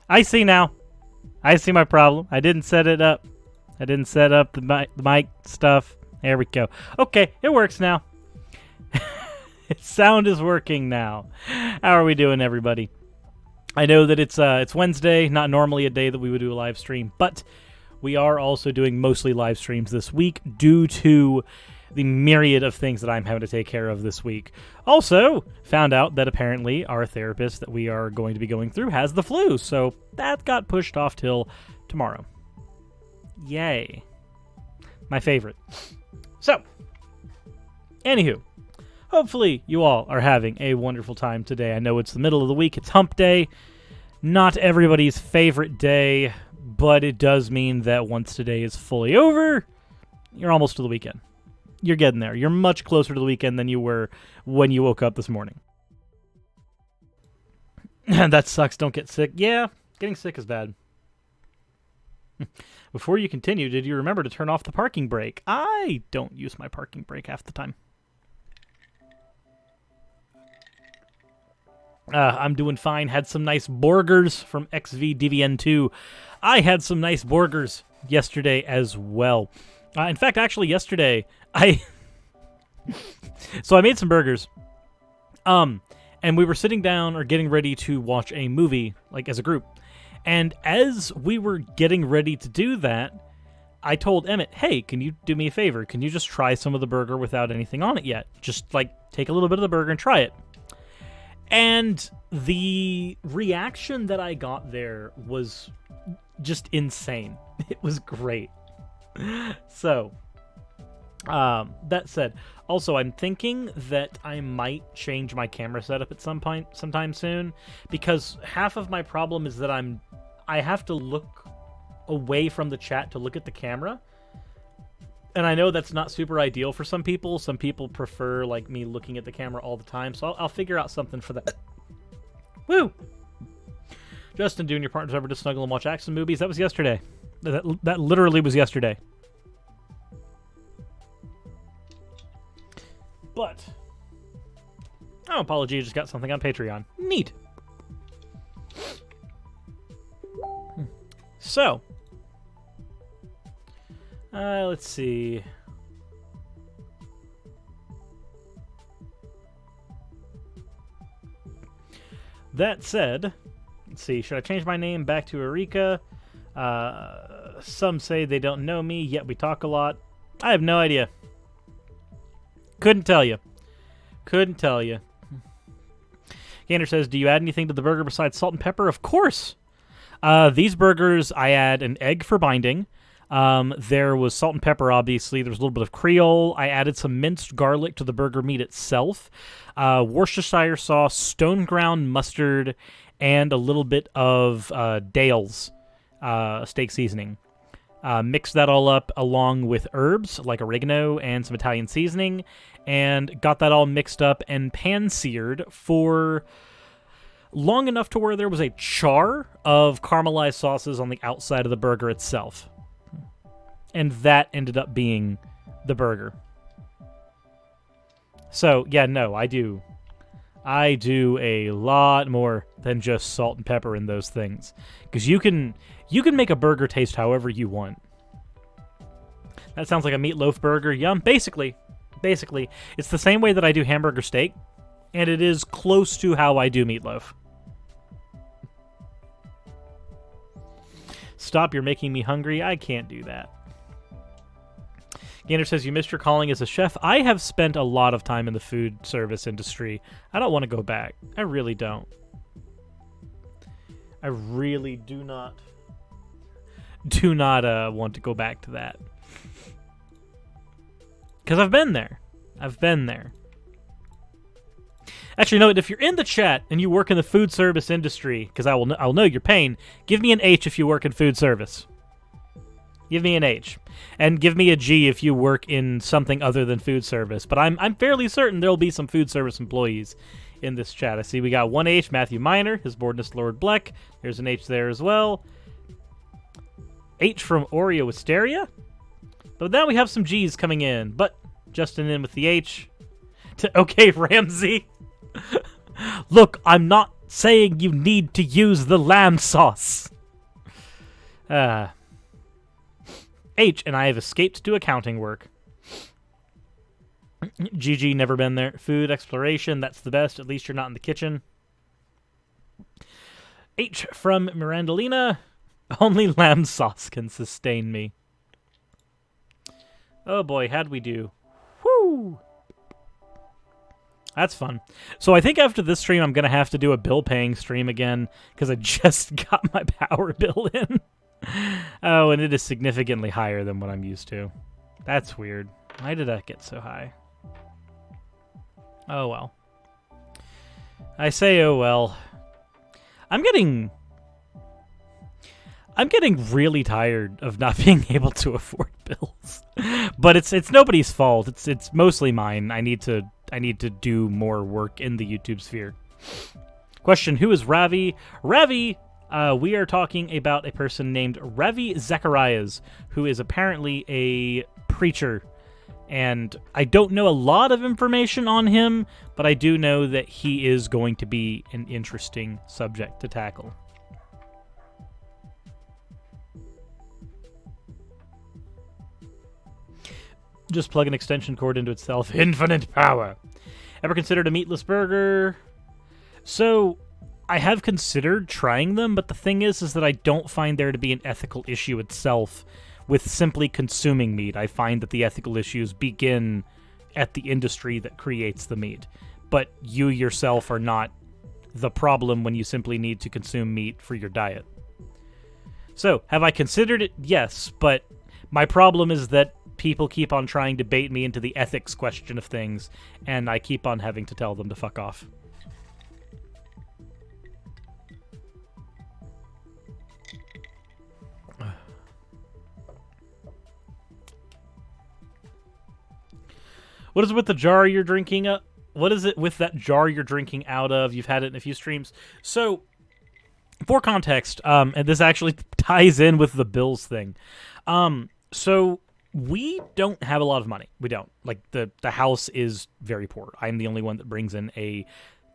I see now. I see my problem. I didn't set it up. I didn't set up the mic stuff. There we go. Okay, it works now. Sound is working now. How are we doing, everybody? I know that it's Wednesday, not normally a day that we would do a live stream, but we are also doing mostly live streams this week due to the myriad of things that I'm having to take care of this week. Also, found out that apparently our therapist that we are going to be going through has the flu, so that got pushed off till tomorrow. Yay. My favorite. So, anywho, hopefully you all are having a wonderful time today. I know it's the middle of the week, it's hump day. Not everybody's favorite day, but it does mean that once today is fully over, you're almost to the weekend. You're getting there. You're much closer to the weekend than you were when you woke up this morning. That sucks. Don't get sick. Yeah, getting sick is bad. Before you continue, did you remember to turn off the parking brake? I don't use my parking brake half the time. I'm doing fine. Had some nice burgers from XVDVN2. I had some nice burgers yesterday as well. In fact, actually, yesterday, So I made some burgers. And we were sitting down or getting ready to watch a movie, like, as a group. And as we were getting ready to do that, I told Emmett, hey, can you do me a favor? Can you just try some of the burger without anything on it yet? Just, like, take a little bit of the burger and try it. And the reaction that I got there was just insane. It was great. So, that said, also I'm thinking that I might change my camera setup at sometime soon, because half of my problem is that I have to look away from the chat to look at the camera. And I know that's not super ideal for some people. Some people prefer, like, me looking at the camera all the time, so I'll figure out something for that. Woo! Justin, do you and your partners ever just snuggle and watch action movies? That was yesterday. That literally was yesterday. But, oh, apology, just got something on Patreon. Neat. So, let's see. That said, let's see, should I change my name back to Erika? Some say they don't know me, yet we talk a lot. I have no idea. Couldn't tell you. Couldn't tell you. Gander says, do you add anything to the burger besides salt and pepper? Of course. These burgers, I add an egg for binding. There was salt and pepper, obviously. There was a little bit of Creole. I added some minced garlic to the burger meat itself. Worcestershire sauce, stone ground mustard, and a little bit of Dale's steak seasoning. Mixed that all up along with herbs like oregano and some Italian seasoning, and got that all mixed up and pan-seared for long enough to where there was a char of caramelized sauces on the outside of the burger itself. And that ended up being the burger. So, yeah, no, I do a lot more than just salt and pepper in those things. Because you can make a burger taste however you want. That sounds like a meatloaf burger. Yum. Basically, it's the same way that I do hamburger steak, and it is close to how I do meatloaf. Stop, you're making me hungry. I can't do that. Gander says, you missed your calling as a chef. I have spent a lot of time in the food service industry. I don't want to go back. I really don't. I really do not want to go back to that. Because I've been there. Actually, no, if you're in the chat and you work in the food service industry, because I'll know your pain, give me an H if you work in food service. Give me an H. And give me a G if you work in something other than food service. But I'm fairly certain there'll be some food service employees in this chat. I see we got one H, Matthew Miner, His Boardness Lord Bleck. There's an H there as well. H from Oreo Wisteria. But now we have some G's coming in. But Justin in with the H. Okay, Ramsey. Look, I'm not saying you need to use the lamb sauce. H, and I have escaped to accounting work. GG, never been there. Food exploration, that's the best. At least you're not in the kitchen. H from Mirandolina. Only lamb sauce can sustain me. Oh boy, how'd we do? Woo! That's fun. So I think after this stream, I'm going to have to do a bill-paying stream again, because I just got my power bill in. Oh, and it is significantly higher than what I'm used to. That's weird. Why did that get so high? Oh, well. I say, oh, well. I'm getting really tired of not being able to afford bills. But it's nobody's fault. It's mostly mine. I need to do more work in the YouTube sphere. Question, who is Ravi? Ravi, we are talking about a person named Ravi Zacharias, who is apparently a preacher. And I don't know a lot of information on him, but I do know that he is going to be an interesting subject to tackle. Just plug an extension cord into itself. Infinite power. Ever considered a meatless burger? So, I have considered trying them, but the thing is that I don't find there to be an ethical issue itself with simply consuming meat. I find that the ethical issues begin at the industry that creates the meat. But you yourself are not the problem when you simply need to consume meat for your diet. So, have I considered it? Yes, but my problem is that people keep on trying to bait me into the ethics question of things, and I keep on having to tell them to fuck off. What is it with the jar you're drinking? What is it with that jar you're drinking out of? You've had it in a few streams. So, for context, and this actually ties in with the bills thing. So, we don't have a lot of money. We don't. Like, the house is very poor. I'm the only one that brings in a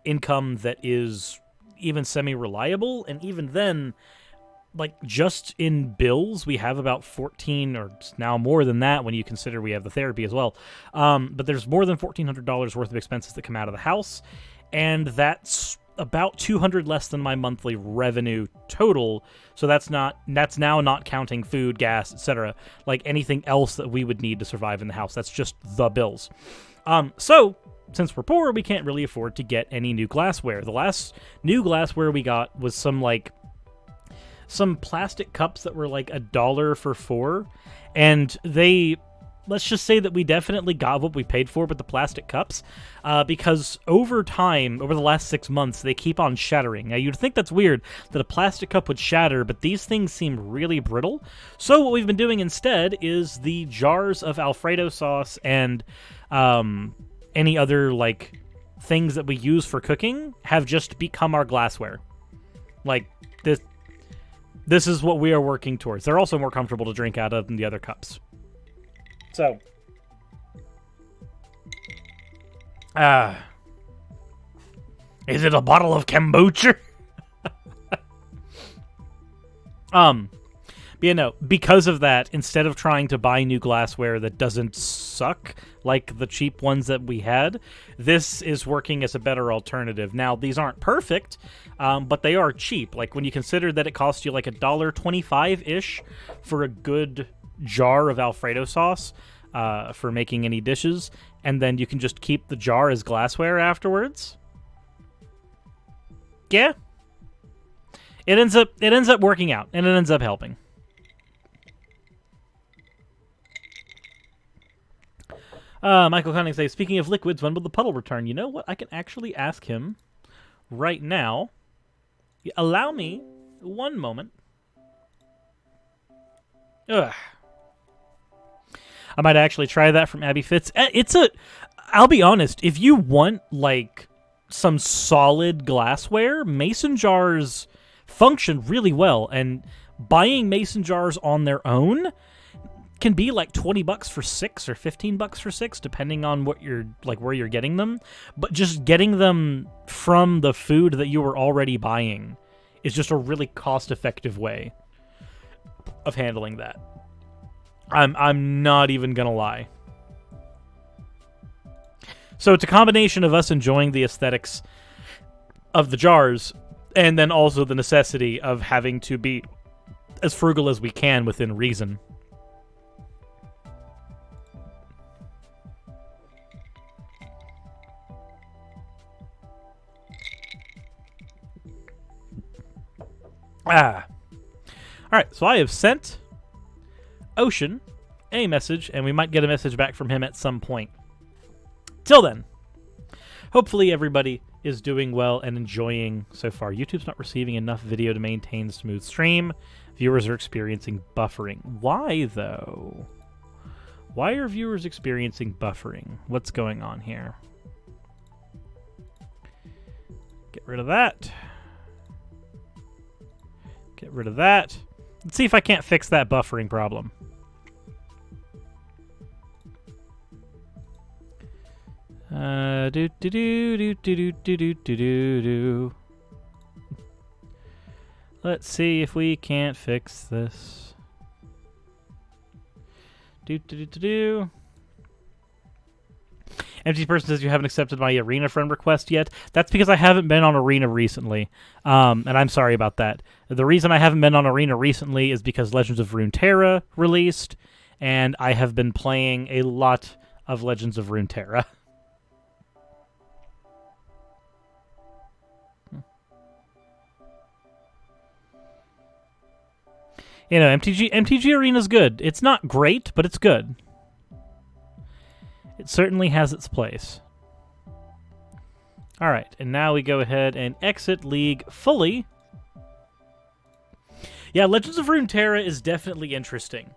income that is even semi-reliable, and even then, like, just in bills, we have about 14, or now more than that when you consider we have the therapy as well. But there's more than $1,400 worth of expenses that come out of the house, and that's about $200 less than my monthly revenue total. So that's now not counting food, gas, etc. Like anything else that we would need to survive in the house. That's just the bills. So since we're poor, we can't really afford to get any new glassware. The last new glassware we got was some like some plastic cups that were like $1 for 4, and they, let's just say that we definitely got what we paid for with the plastic cups, because over time, over the last 6 months, they keep on shattering. Now, you'd think that's weird that a plastic cup would shatter, but these things seem really brittle. So what we've been doing instead is the jars of Alfredo sauce and any other, like, things that we use for cooking have just become our glassware. Like, this is what we are working towards. They're also more comfortable to drink out of than the other cups. So, is it a bottle of kombucha? But, you know, because of that, instead of trying to buy new glassware that doesn't suck like the cheap ones that we had, this is working as a better alternative. Now, these aren't perfect, but they are cheap. Like, when you consider that it costs you like $1.25-ish for a good jar of Alfredo sauce for making any dishes, and then you can just keep the jar as glassware afterwards. Yeah. It ends up working out, and it ends up helping. Michael Cunning says, speaking of liquids, when will the puddle return? You know what? I can actually ask him right now. Allow me one moment. Ugh. I might actually try that from Abby Fitz. I'll be honest, if you want, like, some solid glassware, mason jars function really well, and buying mason jars on their own can be like $20 for 6 or $15 for 6, depending on what you're, like, where you're getting them. But just getting them from the food that you were already buying is just a really cost-effective way of handling that. I'm not even gonna lie. So it's a combination of us enjoying the aesthetics of the jars, and then also the necessity of having to be as frugal as we can within reason. Alright, so I have sent Ocean a message, and we might get a message back from him at some point. Till then, hopefully everybody is doing well and enjoying so far. YouTube's not receiving enough video to maintain smooth stream. Viewers are experiencing buffering. Why, though? Why are viewers experiencing buffering? What's going on here? Get rid of that. Get rid of that. Let's see if I can't fix that buffering problem. Let's see if we can't fix this. Empty person says you haven't accepted my arena friend request yet. That's because I haven't been on arena recently, and I'm sorry about that. The reason I haven't been on arena recently is because Legends of Runeterra released, and I have been playing a lot of Legends of Runeterra. You know, MTG Arena's good. It's not great, but it's good. It certainly has its place. All right, and now we go ahead and exit League fully. Yeah, Legends of Runeterra is definitely interesting.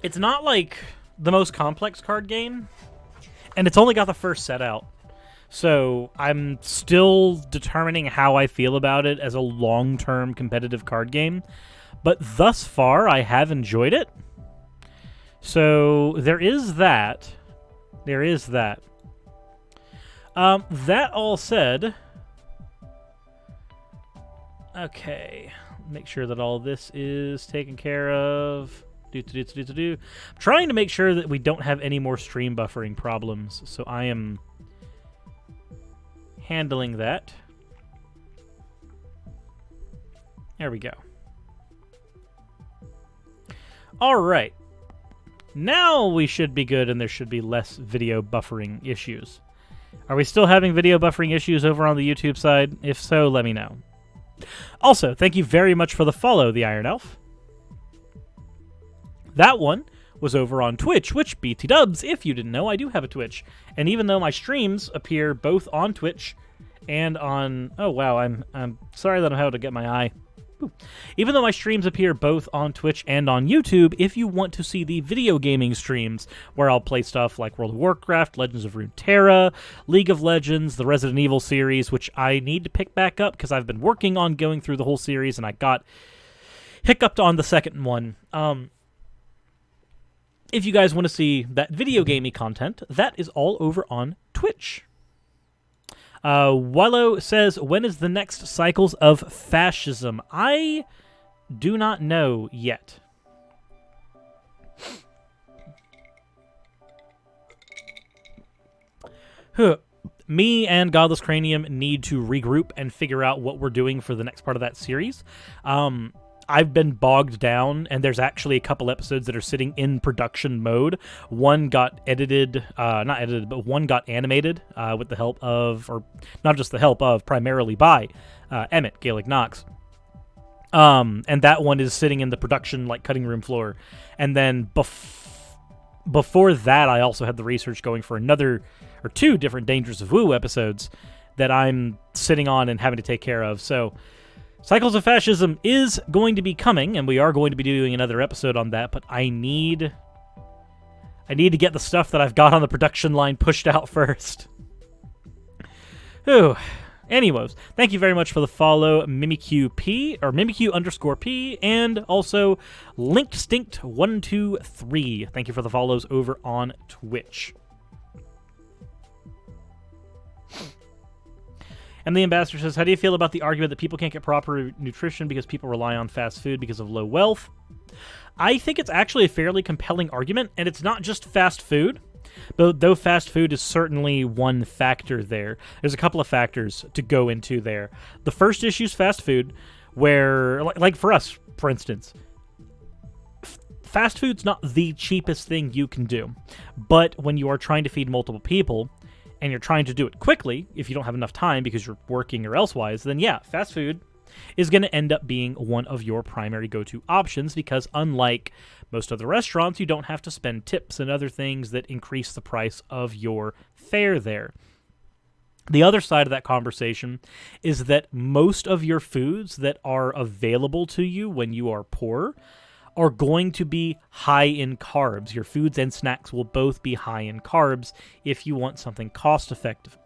It's not like the most complex card game, and it's only got the first set out. So I'm still determining how I feel about it as a long-term competitive card game. But thus far, I have enjoyed it. So there is that. There is that. That all said, okay, make sure that all this is taken care of. I'm trying to make sure that we don't have any more stream buffering problems, so I am handling that. There we go. All right. Now we should be good, and there should be less video buffering issues. Are we still having video buffering issues over on the YouTube side? If so, let me know. Also, thank you very much for the follow, the Iron Elf. That one was over on Twitch, which BT Dubs, if you didn't know, I do have a Twitch. And even though my streams appear both on Twitch and on... Oh, wow, I'm sorry that I don't know how to get my eye. Ooh. Even though my streams appear both on Twitch and on YouTube, if you want to see the video gaming streams, where I'll play stuff like World of Warcraft, Legends of Runeterra, League of Legends, the Resident Evil series, which I need to pick back up because I've been working on going through the whole series and I got hiccuped on the second one. If you guys want to see that video gaming content, that is all over on Twitch. Wallow says, when is the next Cycles of Fascism? I do not know yet. Me and Godless Cranium need to regroup and figure out what we're doing for the next part of that series. I've been bogged down, and there's actually a couple episodes that are sitting in production mode. One got edited, not edited, but one got animated with the help of, or not just the help of, primarily by Emmett, Gaelic Knox. And that one is sitting in the production, like, cutting room floor. And then before that, I also had the research going for another, or two different Dangers of Woo episodes that I'm sitting on and having to take care of. So Cycles of Fascism is going to be coming, and we are going to be doing another episode on that, but I need to get the stuff that I've got on the production line pushed out first. Ooh. Anyways, thank you very much for the follow, MimicQP, or MimicQ_P, and also LinkedStinct123. Thank you for the follows over on Twitch. And the ambassador says, how do you feel about the argument that people can't get proper nutrition because people rely on fast food because of low wealth? I think it's actually a fairly compelling argument, and it's not just fast food, but though fast food is certainly one factor there. There's a couple of factors to go into there. The first issue is fast food, where, like for us, for instance, fast food's not the cheapest thing you can do. But when you are trying to feed multiple people, and you're trying to do it quickly, if you don't have enough time because you're working or elsewise, then yeah, fast food is going to end up being one of your primary go-to options because unlike most other restaurants, you don't have to spend tips and other things that increase the price of your fare there. The other side of that conversation is that most of your foods that are available to you when you are poor are going to be high in carbs. Your foods and snacks will both be high in carbs if you want something cost effective.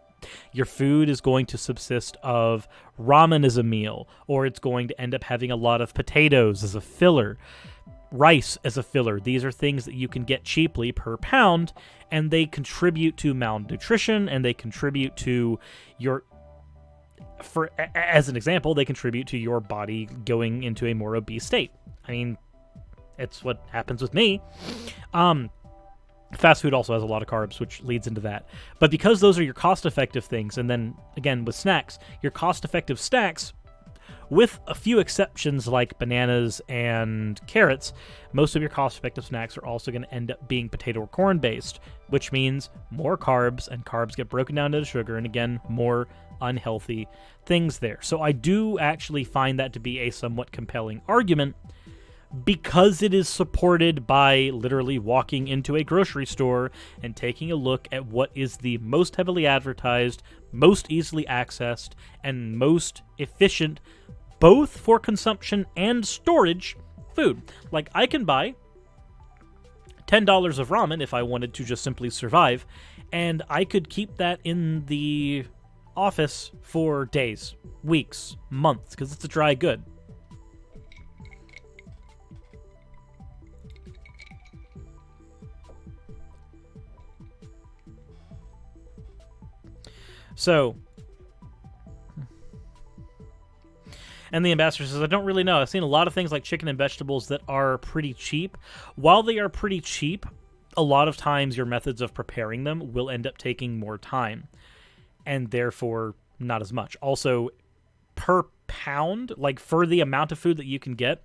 Your food is going to subsist of ramen as a meal, or it's going to end up having a lot of potatoes as a filler, rice as a filler. These are things that you can get cheaply per pound, and they contribute to malnutrition, and they contribute to your... as an example, they contribute to your body going into a more obese state. I mean, it's what happens with me. Fast food also has a lot of carbs, which leads into that. But because those are your cost-effective things, and then, again, with snacks, your cost-effective snacks, with a few exceptions like bananas and carrots, most of your cost-effective snacks are also going to end up being potato or corn-based, which means more carbs, and carbs get broken down into sugar, and again, more unhealthy things there. So I do actually find that to be a somewhat compelling argument, because it is supported by literally walking into a grocery store and taking a look at what is the most heavily advertised, most easily accessed, and most efficient, both for consumption and storage, food. Like, I can buy $10 of ramen if I wanted to just simply survive, and I could keep that in the office for days, weeks, months, because it's a dry good. So, and the ambassador says, I don't really know. I've seen a lot of things like chicken and vegetables that are pretty cheap. While they are pretty cheap, a lot of times your methods of preparing them will end up taking more time, and therefore not as much. Also, per pound, like for the amount of food that you can get,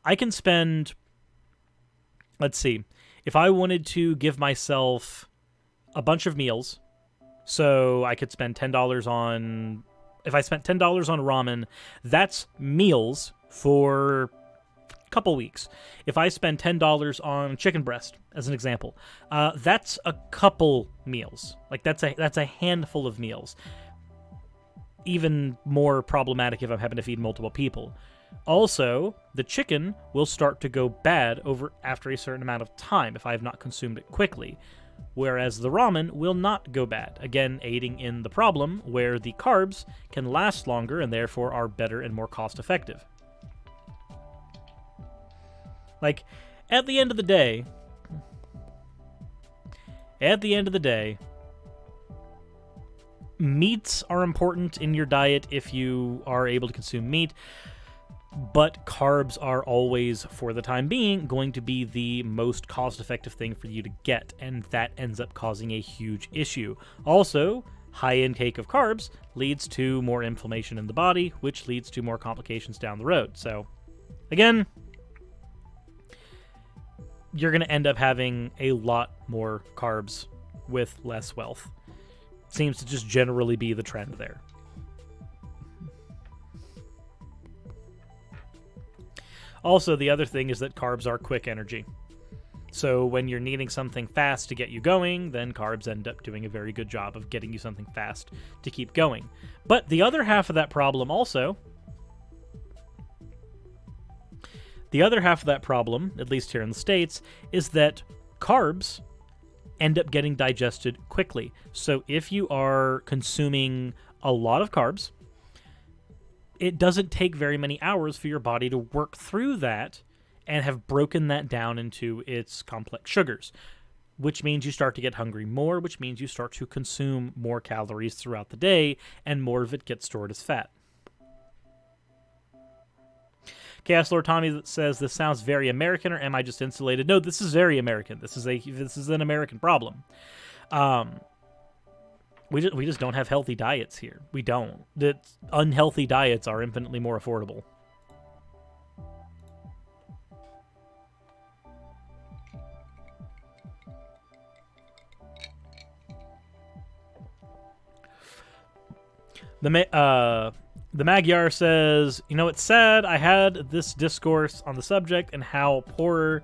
I can spend, let's see, if I wanted to give myself a bunch of meals, so I could spend $10 on if I spent $10 on ramen, that's meals for a couple weeks. If I spend $10 on chicken breast, as an example, that's a couple meals. Like that's a handful of meals. Even more problematic if I'm having to feed multiple people. Also, the chicken will start to go bad after a certain amount of time if I have not consumed it quickly, whereas the ramen will not go bad, again aiding in the problem where the carbs can last longer and therefore are better and more cost effective. Like, at the end of the day, meats are important in your diet if you are able to consume meat, but carbs are always, for the time being, going to be the most cost-effective thing for you to get, and that ends up causing a huge issue. Also, high intake of carbs leads to more inflammation in the body, which leads to more complications down the road. So, again, you're going to end up having a lot more carbs with less wealth. Seems to just generally be the trend there. Also, the other thing is that carbs are quick energy. So when you're needing something fast to get you going, then carbs end up doing a very good job of getting you something fast to keep going. But the other half of that problem also, at least here in the States, is that carbs end up getting digested quickly. So if you are consuming a lot of carbs, it doesn't take very many hours for your body to work through that and have broken that down into its complex sugars, which means you start to get hungry more, which means you start to consume more calories throughout the day, and more of it gets stored as fat. Chaos Lord Tommy says, this sounds very American, or am I just insulated? No, this is very American. This is an American problem. We just don't have healthy diets here. We don't. Unhealthy diets are infinitely more affordable. The Magyar says, you know, it's sad I had this discourse on the subject and how poorer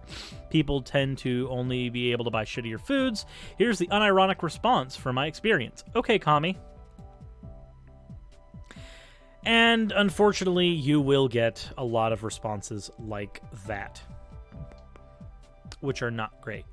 people tend to only be able to buy shittier foods. Here's the unironic response from my experience. Okay, Kami. And unfortunately, you will get a lot of responses like that, which are not great.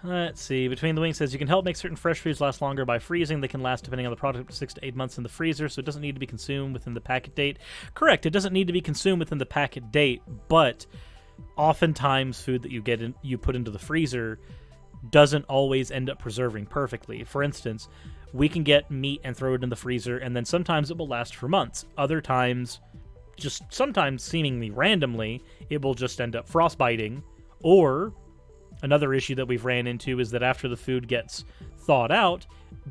Let's see. Between the Wings says you can help make certain fresh foods last longer by freezing. They can last, depending on the product, up to 6 to 8 months in the freezer, so it doesn't need to be consumed within the packet date. Correct. It doesn't need to be consumed within the packet date, but oftentimes food that you put into the freezer doesn't always end up preserving perfectly. For instance, we can get meat and throw it in the freezer, and then sometimes it will last for months. Other times, just sometimes seemingly randomly, it will just end up frostbiting, or another issue that we've ran into is that after the food gets thawed out,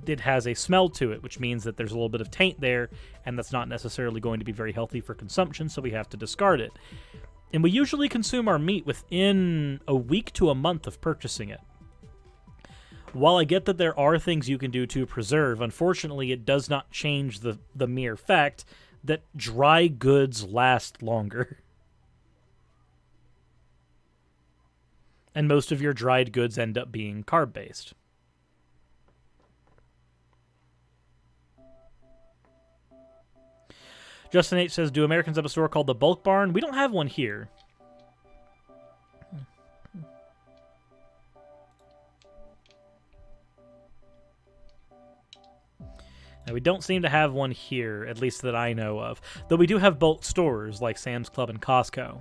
it has a smell to it, which means that there's a little bit of taint there, and that's not necessarily going to be very healthy for consumption, so we have to discard it. And we usually consume our meat within a week to a month of purchasing it. While I get that there are things you can do to preserve, unfortunately it does not change the mere fact that dry goods last longer. And most of your dried goods end up being carb-based. Justin H. says, do Americans have a store called the Bulk Barn? We don't have one here. Now, we don't seem to have one here, at least that I know of. Though we do have bulk stores like Sam's Club and Costco.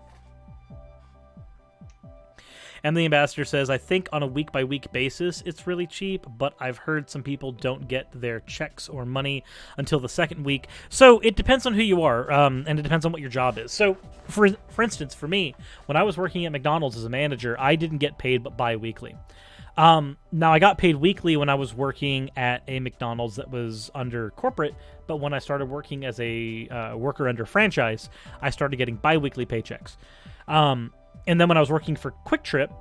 And the ambassador says, I think on a week-by-week basis it's really cheap, but I've heard some people don't get their checks or money until the second week. So it depends on who you are, and it depends on what your job is. So, for instance, for me, when I was working at McDonald's as a manager, I didn't get paid but bi-weekly. Now, I got paid weekly when I was working at a McDonald's that was under corporate, but when I started working as a worker under franchise, I started getting bi-weekly paychecks. And then when I was working for Quick Trip,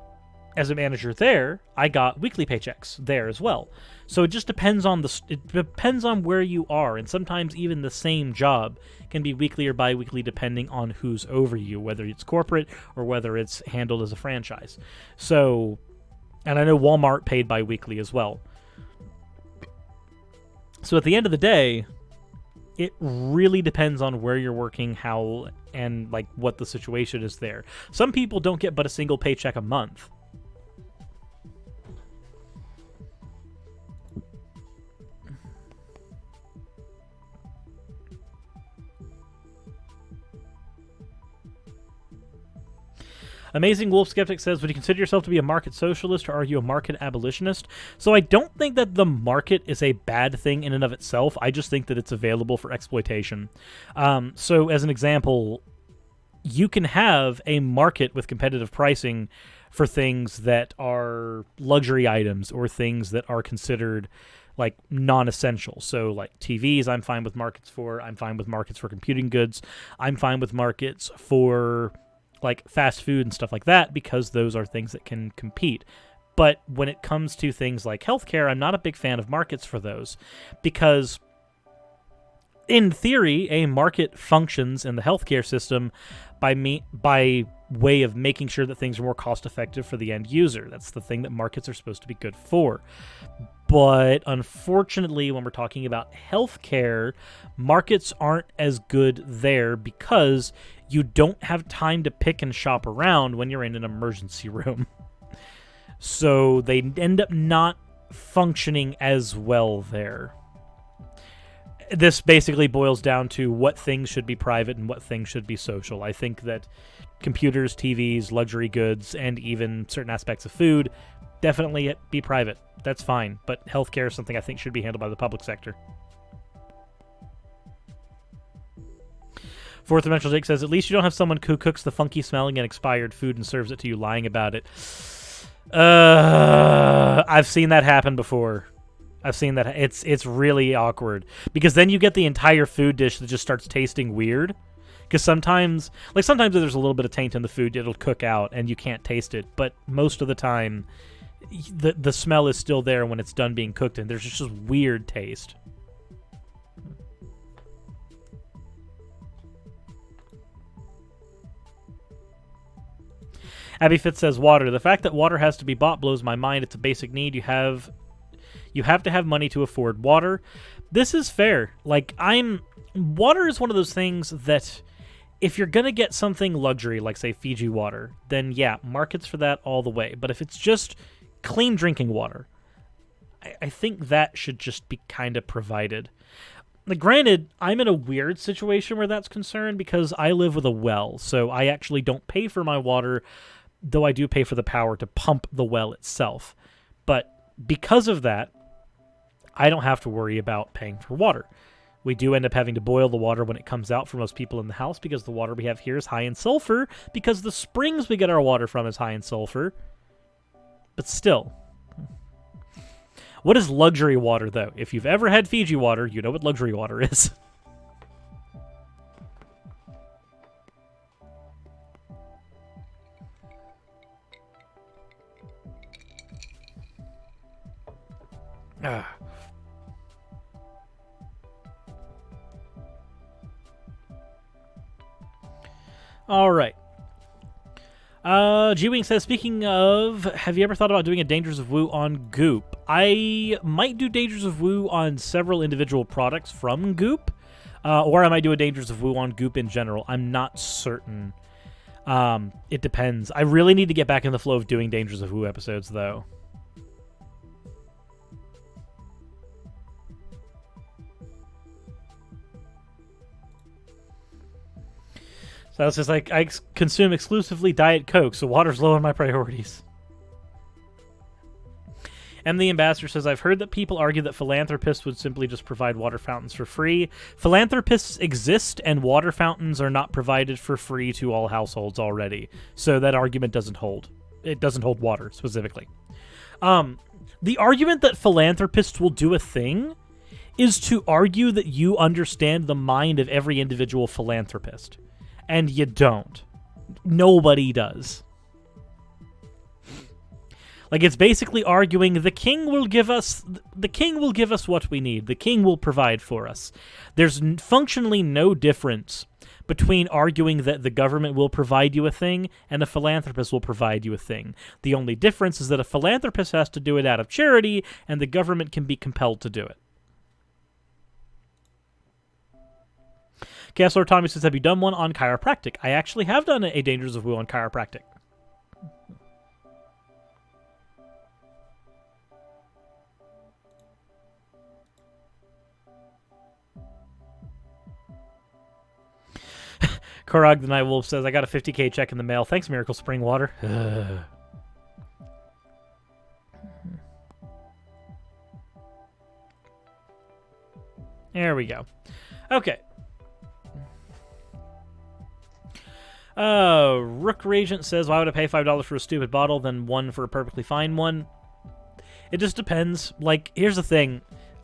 as a manager there, I got weekly paychecks there as well. So it just depends on where you are, and sometimes even the same job can be weekly or bi-weekly depending on who's over you, whether it's corporate or whether it's handled as a franchise. So, and I know Walmart paid bi-weekly as well. So at the end of the day, it really depends on where you're working, how, and like what the situation is there. Some people don't get but a single paycheck a month. Amazing Wolf Skeptic says, would you consider yourself to be a market socialist, or are you a market abolitionist? So I don't think that the market is a bad thing in and of itself. I just think that it's available for exploitation. So as an example, you can have a market with competitive pricing for things that are luxury items or things that are considered like non-essential. So like TVs, I'm fine with markets for. I'm fine with markets for computing goods. I'm fine with markets for like fast food and stuff like that, because those are things that can compete. But when it comes to things like healthcare, I'm not a big fan of markets for those, because in theory, a market functions in the healthcare system by way of making sure that things are more cost effective for the end user. That's the thing that markets are supposed to be good for. But unfortunately, when we're talking about healthcare, markets aren't as good there because you don't have time to pick and shop around when you're in an emergency room. So they end up not functioning as well there. This basically boils down to what things should be private and what things should be social. I think that computers, TVs, luxury goods, and even certain aspects of food definitely be private. That's fine. But healthcare is something I think should be handled by the public sector. Fourth Dimensional Jake says, at least you don't have someone who cooks the funky smelling and expired food and serves it to you lying about it. I've seen that happen before. I've seen that. It's really awkward, because then you get the entire food dish that just starts tasting weird. Because sometimes there's a little bit of taint in the food, it'll cook out and you can't taste it. But most of the time, the smell is still there when it's done being cooked, and there's just this weird taste. Abby Fitz says, water. The fact that water has to be bought blows my mind. It's a basic need. You have to have money to afford water. This is fair. Water is one of those things that if you're going to get something luxury, like say Fiji water, then yeah, markets for that all the way. But if it's just clean drinking water, I think that should just be kind of provided. Granted, I'm in a weird situation where that's concerned, because I live with a well, so I actually don't pay for my water, though I do pay for the power to pump the well itself. But because of that, I don't have to worry about paying for water. We do end up having to boil the water when it comes out for most people in the house, because the water we have here is high in sulfur, because the springs we get our water from is high in sulfur. But still. What is luxury water, though? If you've ever had Fiji water, you know what luxury water is. All right. G-Wing says, speaking of, have you ever thought about doing a Dangers of Woo on Goop? I might do Dangers of Woo on several individual products from Goop, or I might do a Dangers of Woo on Goop in general. I'm not certain. It depends. I really need to get back in the flow of doing Dangers of Woo episodes, though. So it's just like, I consume exclusively Diet Coke, so water's low on my priorities. And the Ambassador says, I've heard that people argue that philanthropists would simply just provide water fountains for free. Philanthropists exist, and water fountains are not provided for free to all households already. So that argument doesn't hold. It doesn't hold water, specifically. The argument that philanthropists will do a thing is to argue that you understand the mind of every individual philanthropist. And you don't. Nobody does. Like, it's basically arguing the king will give us what we need. The king will provide for us. There's functionally no difference between arguing that the government will provide you a thing and a philanthropist will provide you a thing. The only difference is that a philanthropist has to do it out of charity and the government can be compelled to do it. Chaos Lord Tommy says, have you done one on chiropractic? I actually have done a Dangers of Woo on chiropractic. Korog the Night Wolf says, I got a 50k check in the mail. Thanks, Miracle Spring Water. There we go. Okay. Rook Regent says, why would I pay $5 for a stupid bottle than one for a perfectly fine one? It just depends. Like, here's the thing.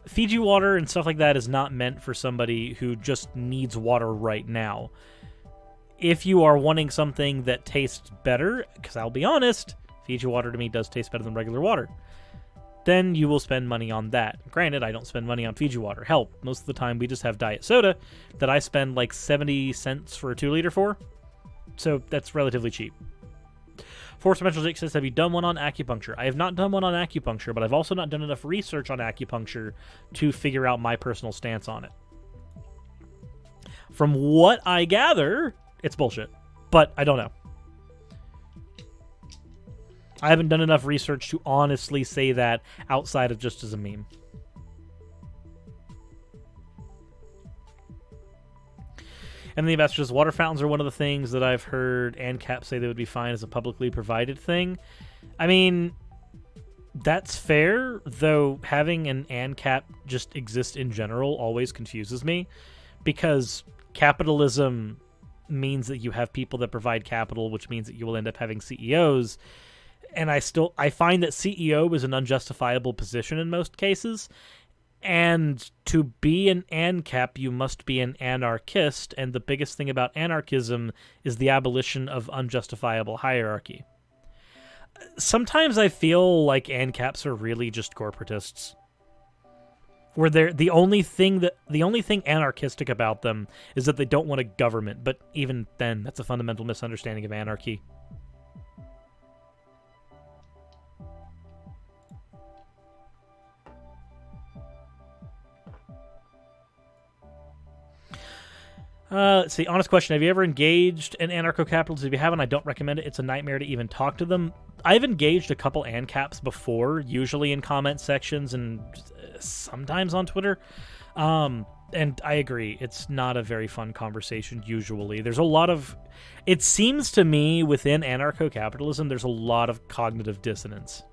Fiji water and stuff like that is not meant for somebody who just needs water right now. If you are wanting something that tastes better, because I'll be honest, Fiji water to me does taste better than regular water, then you will spend money on that. Granted, I don't spend money on Fiji water. Hell, most of the time we just have diet soda that I spend like 70 cents for a 2-liter for. So that's relatively cheap. Force Dimensional Jake says, have you done one on acupuncture? I have not done one on acupuncture, but I've also not done enough research on acupuncture to figure out my personal stance on it. From what I gather, it's bullshit, but I don't know. I haven't done enough research to honestly say that outside of just as a meme. And the ambassador says, water fountains are one of the things that I've heard ANCAP say they would be fine as a publicly provided thing. I mean, that's fair, though having an ANCAP just exist in general always confuses me, because capitalism means that you have people that provide capital, which means that you will end up having CEOs. And I find that CEO is an unjustifiable position in most cases. And to be an ANCAP, you must be an anarchist. And the biggest thing about anarchism is the abolition of unjustifiable hierarchy. Sometimes I feel like ANCAPs are really just corporatists, where they're the only thing anarchistic about them is that they don't want a government. But even then, that's a fundamental misunderstanding of anarchy. Let's see. Honest question. Have you ever engaged in anarcho-capitalists? If you haven't, I don't recommend it. It's a nightmare to even talk to them. I've engaged a couple ANCAPs before, usually in comment sections and sometimes on Twitter. And I agree. It's not a very fun conversation, usually. There's a lot of... It seems to me, within anarcho-capitalism, there's a lot of cognitive dissonance.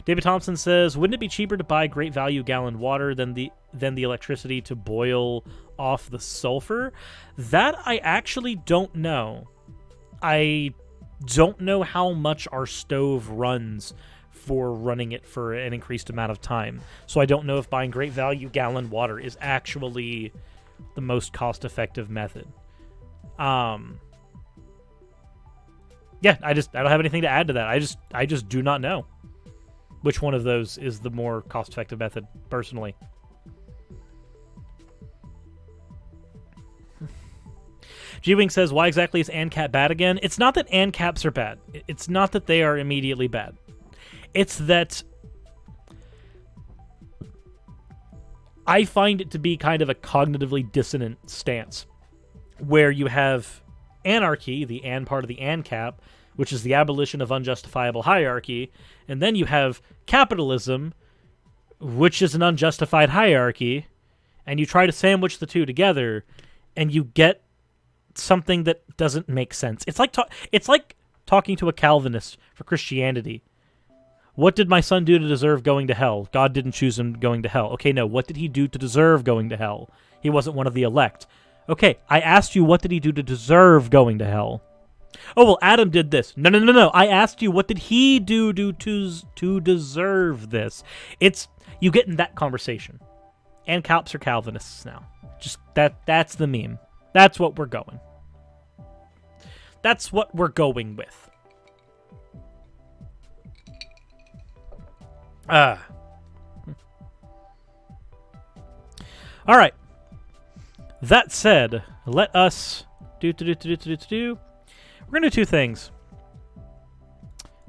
David Thompson says, wouldn't it be cheaper to buy great value gallon water than the electricity to boil off the sulfur? That I actually don't know. I don't know how much our stove runs for running it for an increased amount of time. So I don't know if buying great value gallon water is actually the most cost-effective method. Yeah, I don't have anything to add to that. I just do not know which one of those is the more cost-effective method, personally. G-Wing says, why exactly is ANCAP bad again? It's not that ANCAPs are bad. It's not that they are immediately bad. It's that I find it to be kind of a cognitively dissonant stance, where you have anarchy, the AN part of the ANCAP, which is the abolition of unjustifiable hierarchy, and then you have capitalism, which is an unjustified hierarchy, and you try to sandwich the two together, and you get something that doesn't make sense. It's like talking to a Calvinist for Christianity. What did my son do to deserve going to hell? God didn't choose him going to hell. Okay, no, what did he do to deserve going to hell? He wasn't one of the elect. Okay, I asked you, what did he do to deserve going to hell? Oh, well, Adam did this. No. I asked you, what did he do to deserve this? You get in that conversation. And Calps are Calvinists now. Just that's the meme. That's what we're going. That's what we're going with. All right. That said, let us do. We're going to do two things.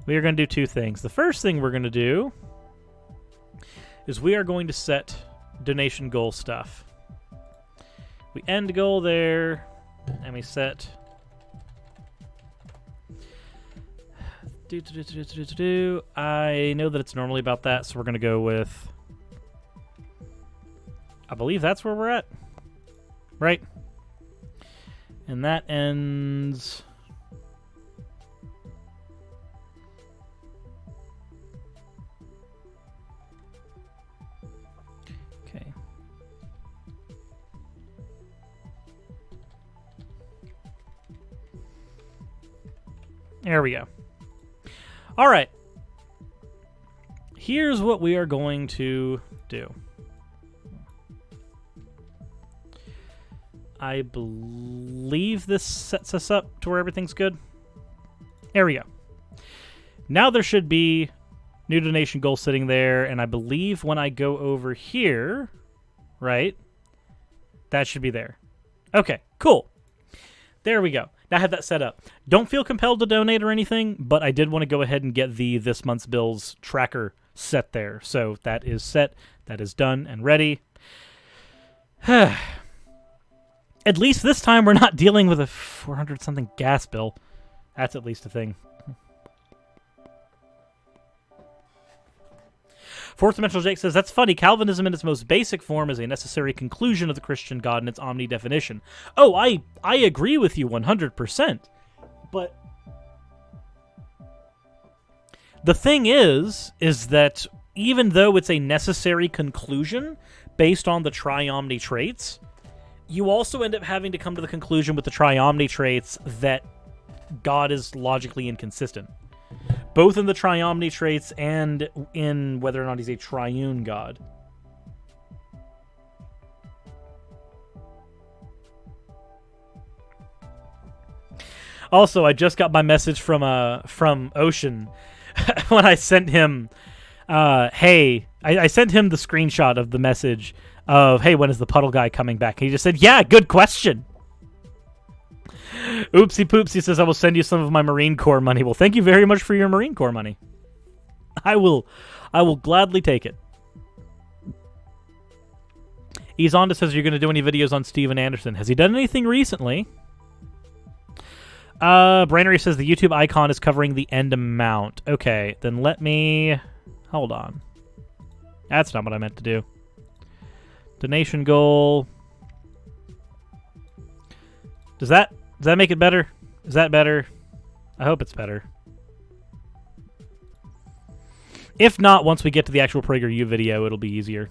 We are going to do two things. The first thing we're going to do is we are going to set donation goal stuff. We end goal there, and we set... I know that it's normally about that, so we're going to go with... I believe that's where we're at. Right? And that ends... Okay. There we go. All right. Here's what we are going to do. I believe this sets us up to where everything's good. There we go. Now there should be new donation goal sitting there, and I believe when I go over here, right, that should be there. Okay, cool. There we go. Now I have that set up. Don't feel compelled to donate or anything, but I did want to go ahead and get the this month's bills tracker set there. So that is set, that is done and ready. At least this time we're not dealing with a 400-something gas bill. That's at least a thing. Fourth Dimensional Jake says, that's funny. Calvinism in its most basic form is a necessary conclusion of the Christian God in its omni definition. Oh, I agree with you 100%. But the thing is that even though it's a necessary conclusion based on the triomni traits, you also end up having to come to the conclusion with the triomni traits that God is logically inconsistent. Both in the triomni traits and in whether or not he's a triune God. Also, I just got my message from Ocean when I sent him, hey, I sent him the screenshot of the message of, hey, when is the puddle guy coming back? And he just said, yeah, good question. Oopsie Poopsie says, I will send you some of my Marine Corps money. Well, thank you very much for your Marine Corps money. I will gladly take it. Izonda says, you're going to do any videos on Steven Anderson. Has he done anything recently? Brainery says, the YouTube icon is covering the end amount. Okay, then let me... Hold on. That's not what I meant to do. Donation goal. Does that make it better? Is that better? I hope it's better. If not, once we get to the actual PragerU video, it'll be easier.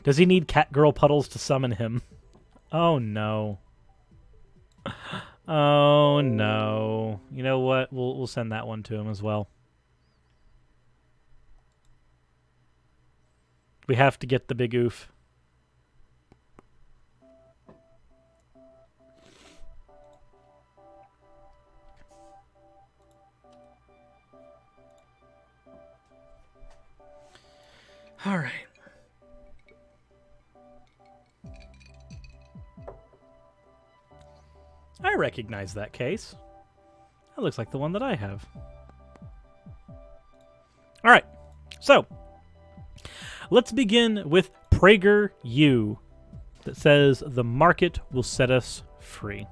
Does he need Catgirl Puddles to summon him? Oh, no. Oh, no. You know what? We'll send that one to him as well. We have to get the big oof. All right. I recognize that case. That looks like the one that I have. All right. So, let's begin with PragerU that says the market will set us free.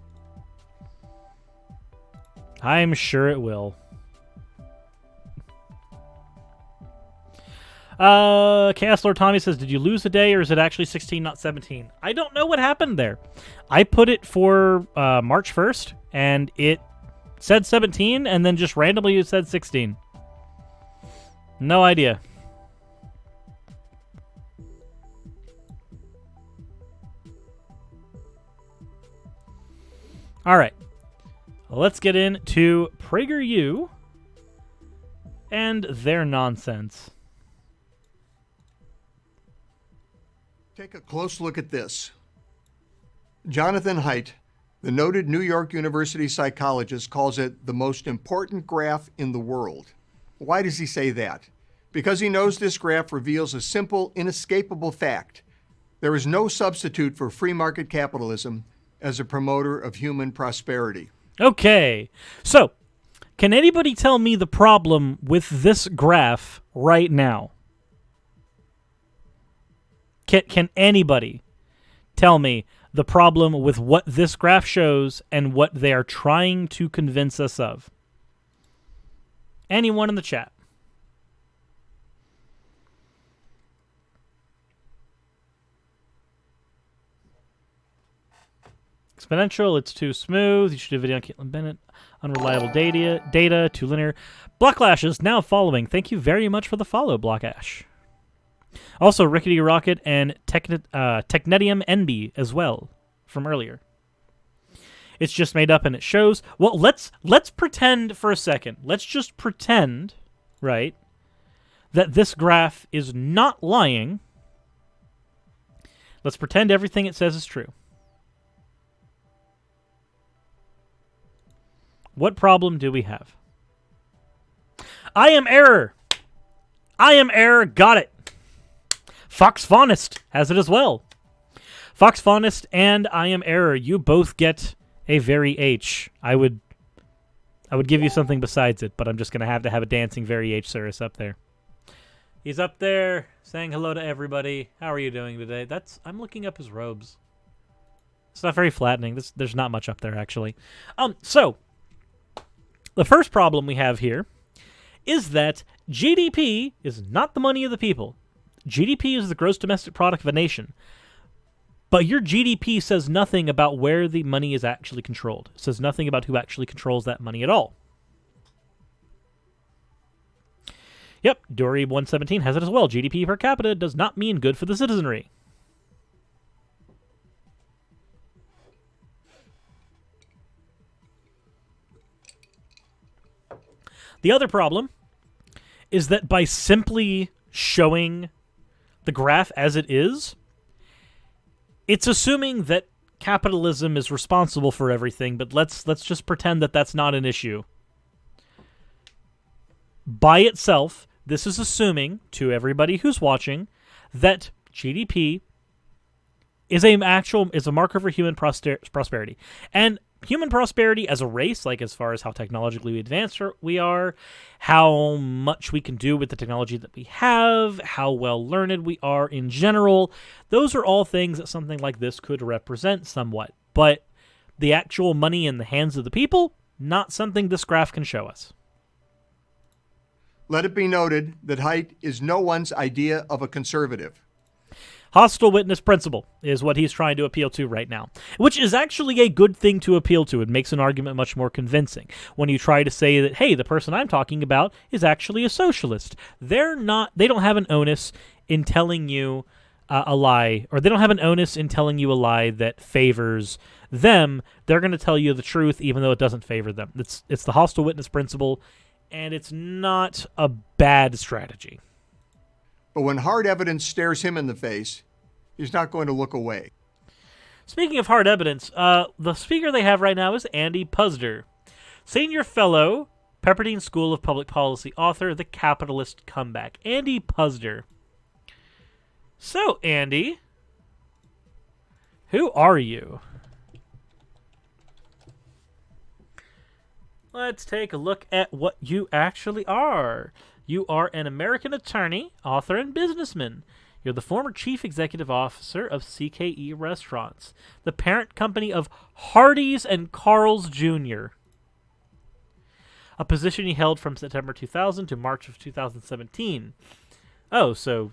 I'm sure it will. Chaos Lord Tommy says, did you lose a day or is it actually 16, not 17? I don't know what happened there. I put it for March 1st and it said 17 and then just randomly it said 16. No idea. All right. Let's get into PragerU and their nonsense. Take a close look at this. Jonathan Haidt, The noted New York University psychologist calls it the most important graph in the world. Why does he say that? Because he knows this graph reveals a simple, inescapable fact. There is no substitute for free market capitalism as a promoter of human prosperity. Okay, so can anybody tell me the problem with this graph right now? Can anybody tell me the problem with what this graph shows and what they are trying to convince us of? Anyone in the chat? Exponential, it's too smooth. You should do a video on Caitlin Bennett. Unreliable data, too linear. Blocklash is now following. Thank you very much for the follow, Blockash. Also, Rickety Rocket and Technetium NB as well from earlier. It's just made up and it shows. Well, let's pretend for a second. Let's just pretend, right, that this graph is not lying. Let's pretend everything it says is true. What problem do we have? I am error. I am error. Got it. Fox Faunist has it as well. Fox Faunist and I am error. You both get a very H. I would give you something besides it, but I'm just going to have a dancing very H Cirrus up there. He's up there saying hello to everybody. How are you doing today? I'm looking up his robes. It's not very flattening. There's not much up there, actually. So the first problem we have here is that GDP is not the money of the people. GDP is the gross domestic product of a nation. But your GDP says nothing about where the money is actually controlled. It says nothing about who actually controls that money at all. Yep, Dory 117 has it as well. GDP per capita does not mean good for the citizenry. The other problem is that by simply showing the graph as it is, it's assuming that capitalism is responsible for everything, but let's just pretend that that's not an issue. By itself, this is assuming, to everybody who's watching, that GDP is a marker for human prosperity. And human prosperity as a race, like as far as how technologically advanced we are, how much we can do with the technology that we have, how well learned we are in general, those are all things that something like this could represent somewhat. But the actual money in the hands of the people, not something this graph can show us. Let it be noted that Haidt is no one's idea of a conservative. Hostile witness principle is what he's trying to appeal to right now, which is actually a good thing to appeal to. It makes an argument much more convincing. When you try to say that, hey, the person I'm talking about is actually a socialist, they don't have an onus in telling you a lie, or they don't have an onus in telling you a lie that favors them. They're going to tell you the truth even though it doesn't favor them. It's the hostile witness principle, and it's not a bad strategy. But when hard evidence stares him in the face, he's not going to look away. Speaking of hard evidence, the speaker they have right now is Andy Puzder, Senior Fellow, Pepperdine School of Public Policy, author, The Capitalist Comeback. Andy Puzder. So, Andy, who are you? Let's take a look at what you actually are. You are an American attorney, author, and businessman. You're the former chief executive officer of CKE Restaurants, the parent company of Hardee's and Carl's Jr., a position he held from September 2000 to March of 2017. Oh, so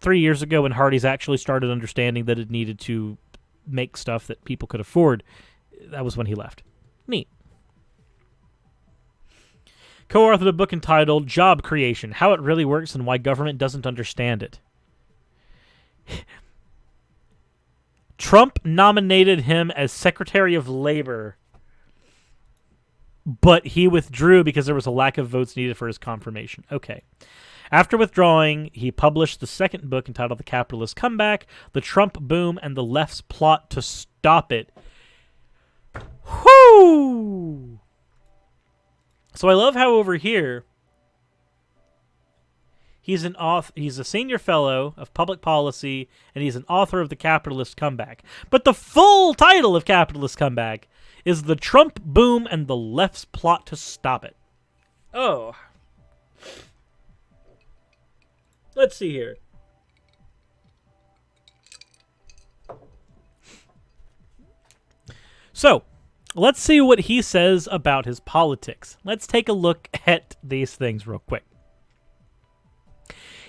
3 years ago when Hardee's actually started understanding that it needed to make stuff that people could afford, that was when he left. Neat. Co-authored a book entitled Job Creation, How It Really Works and Why Government Doesn't Understand It. Trump nominated him as Secretary of Labor, but he withdrew because there was a lack of votes needed for his confirmation. Okay. After withdrawing, he published the second book entitled The Capitalist Comeback, The Trump Boom and the Left's Plot to Stop It. Whoo! So I love how over here he's a senior fellow of public policy, and he's an author of The Capitalist Comeback. But the full title of Capitalist Comeback is The Trump Boom and the Left's Plot to Stop It. Oh. Let's see here. So, let's see what he says about his politics. Let's take a look at these things real quick.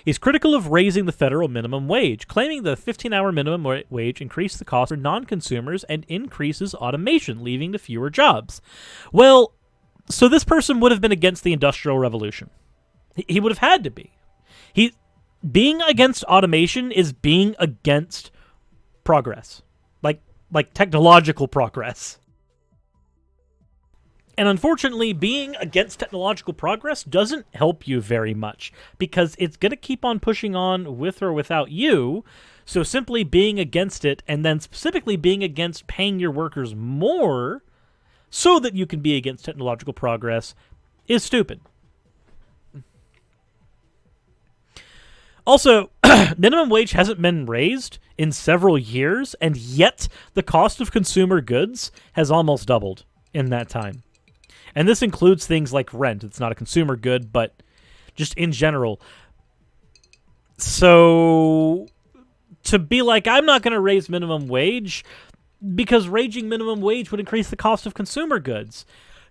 He's critical of raising the federal minimum wage, claiming the 15-hour minimum wage increased the cost for non-consumers and increases automation, leading to fewer jobs. Well, so this person would have been against the Industrial Revolution. He would have had to be. Being against automation is being against progress, like technological progress. And unfortunately, being against technological progress doesn't help you very much, because it's going to keep on pushing on with or without you. So simply being against it, and then specifically being against paying your workers more so that you can be against technological progress, is stupid. Also, minimum wage hasn't been raised in several years, and yet the cost of consumer goods has almost doubled in that time. And this includes things like rent. It's not a consumer good, but just in general. So to be like, I'm not going to raise minimum wage because raising minimum wage would increase the cost of consumer goods.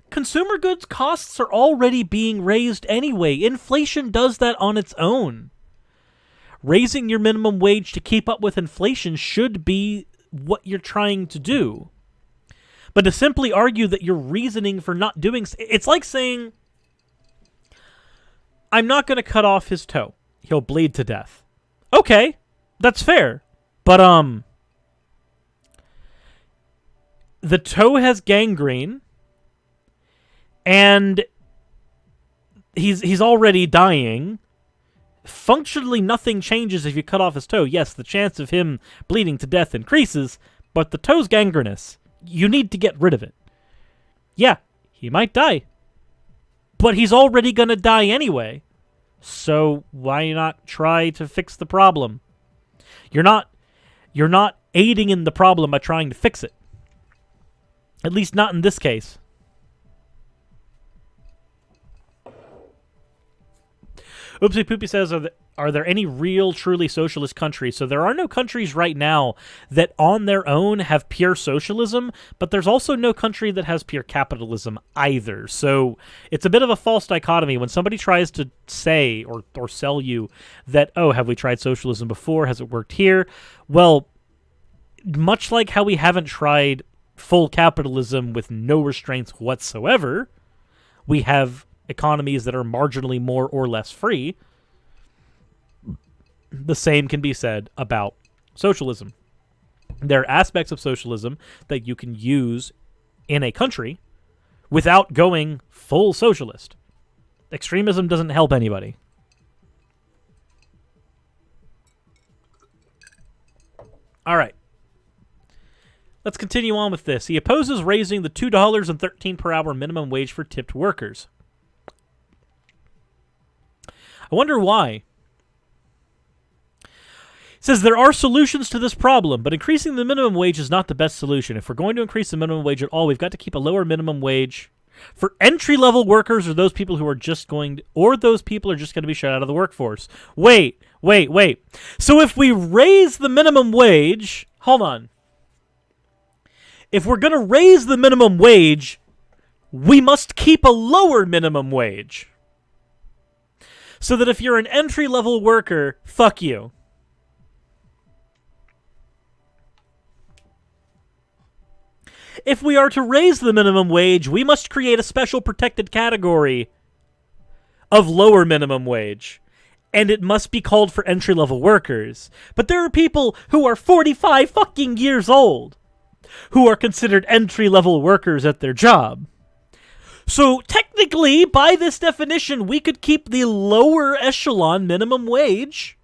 Consumer goods costs are already being raised anyway. Inflation does that on its own. Raising your minimum wage to keep up with inflation should be what you're trying to do. But to simply argue that your reasoning for not doing... It's like saying, I'm not going to cut off his toe. He'll bleed to death. Okay, that's fair. But, the toe has gangrene, and he's already dying. Functionally, nothing changes if you cut off his toe. Yes, the chance of him bleeding to death increases, but the toe's gangrenous. You need to get rid of it. Yeah, he might die. But he's already going to die anyway. So why not try to fix the problem? You're not aiding in the problem by trying to fix it. At least not in this case. Oopsie Poopy says, are there any real, truly socialist countries? So there are no countries right now that on their own have pure socialism, but there's also no country that has pure capitalism either. So it's a bit of a false dichotomy when somebody tries to say or sell you that, oh, have we tried socialism before? Has it worked here? Well, much like how we haven't tried full capitalism with no restraints whatsoever, we have economies that are marginally more or less free. The same can be said about socialism. There are aspects of socialism that you can use in a country without going full socialist. Extremism doesn't help anybody. All right. Let's continue on with this. He opposes raising the $2.13 per hour minimum wage for tipped workers. I wonder why. It says there are solutions to this problem, but increasing the minimum wage is not the best solution. If we're going to increase the minimum wage at all, we've got to keep a lower minimum wage for entry-level workers, or those people who are just going to, or those people are just going to be shut out of the workforce. Wait. So if we raise the minimum wage, hold on. If we're going to raise the minimum wage, we must keep a lower minimum wage. So that if you're an entry-level worker, fuck you. If we are to raise the minimum wage, we must create a special protected category of lower minimum wage. And it must be called for entry-level workers. But there are people who are 45 fucking years old who are considered entry-level workers at their job. So technically, by this definition, we could keep the lower echelon minimum wage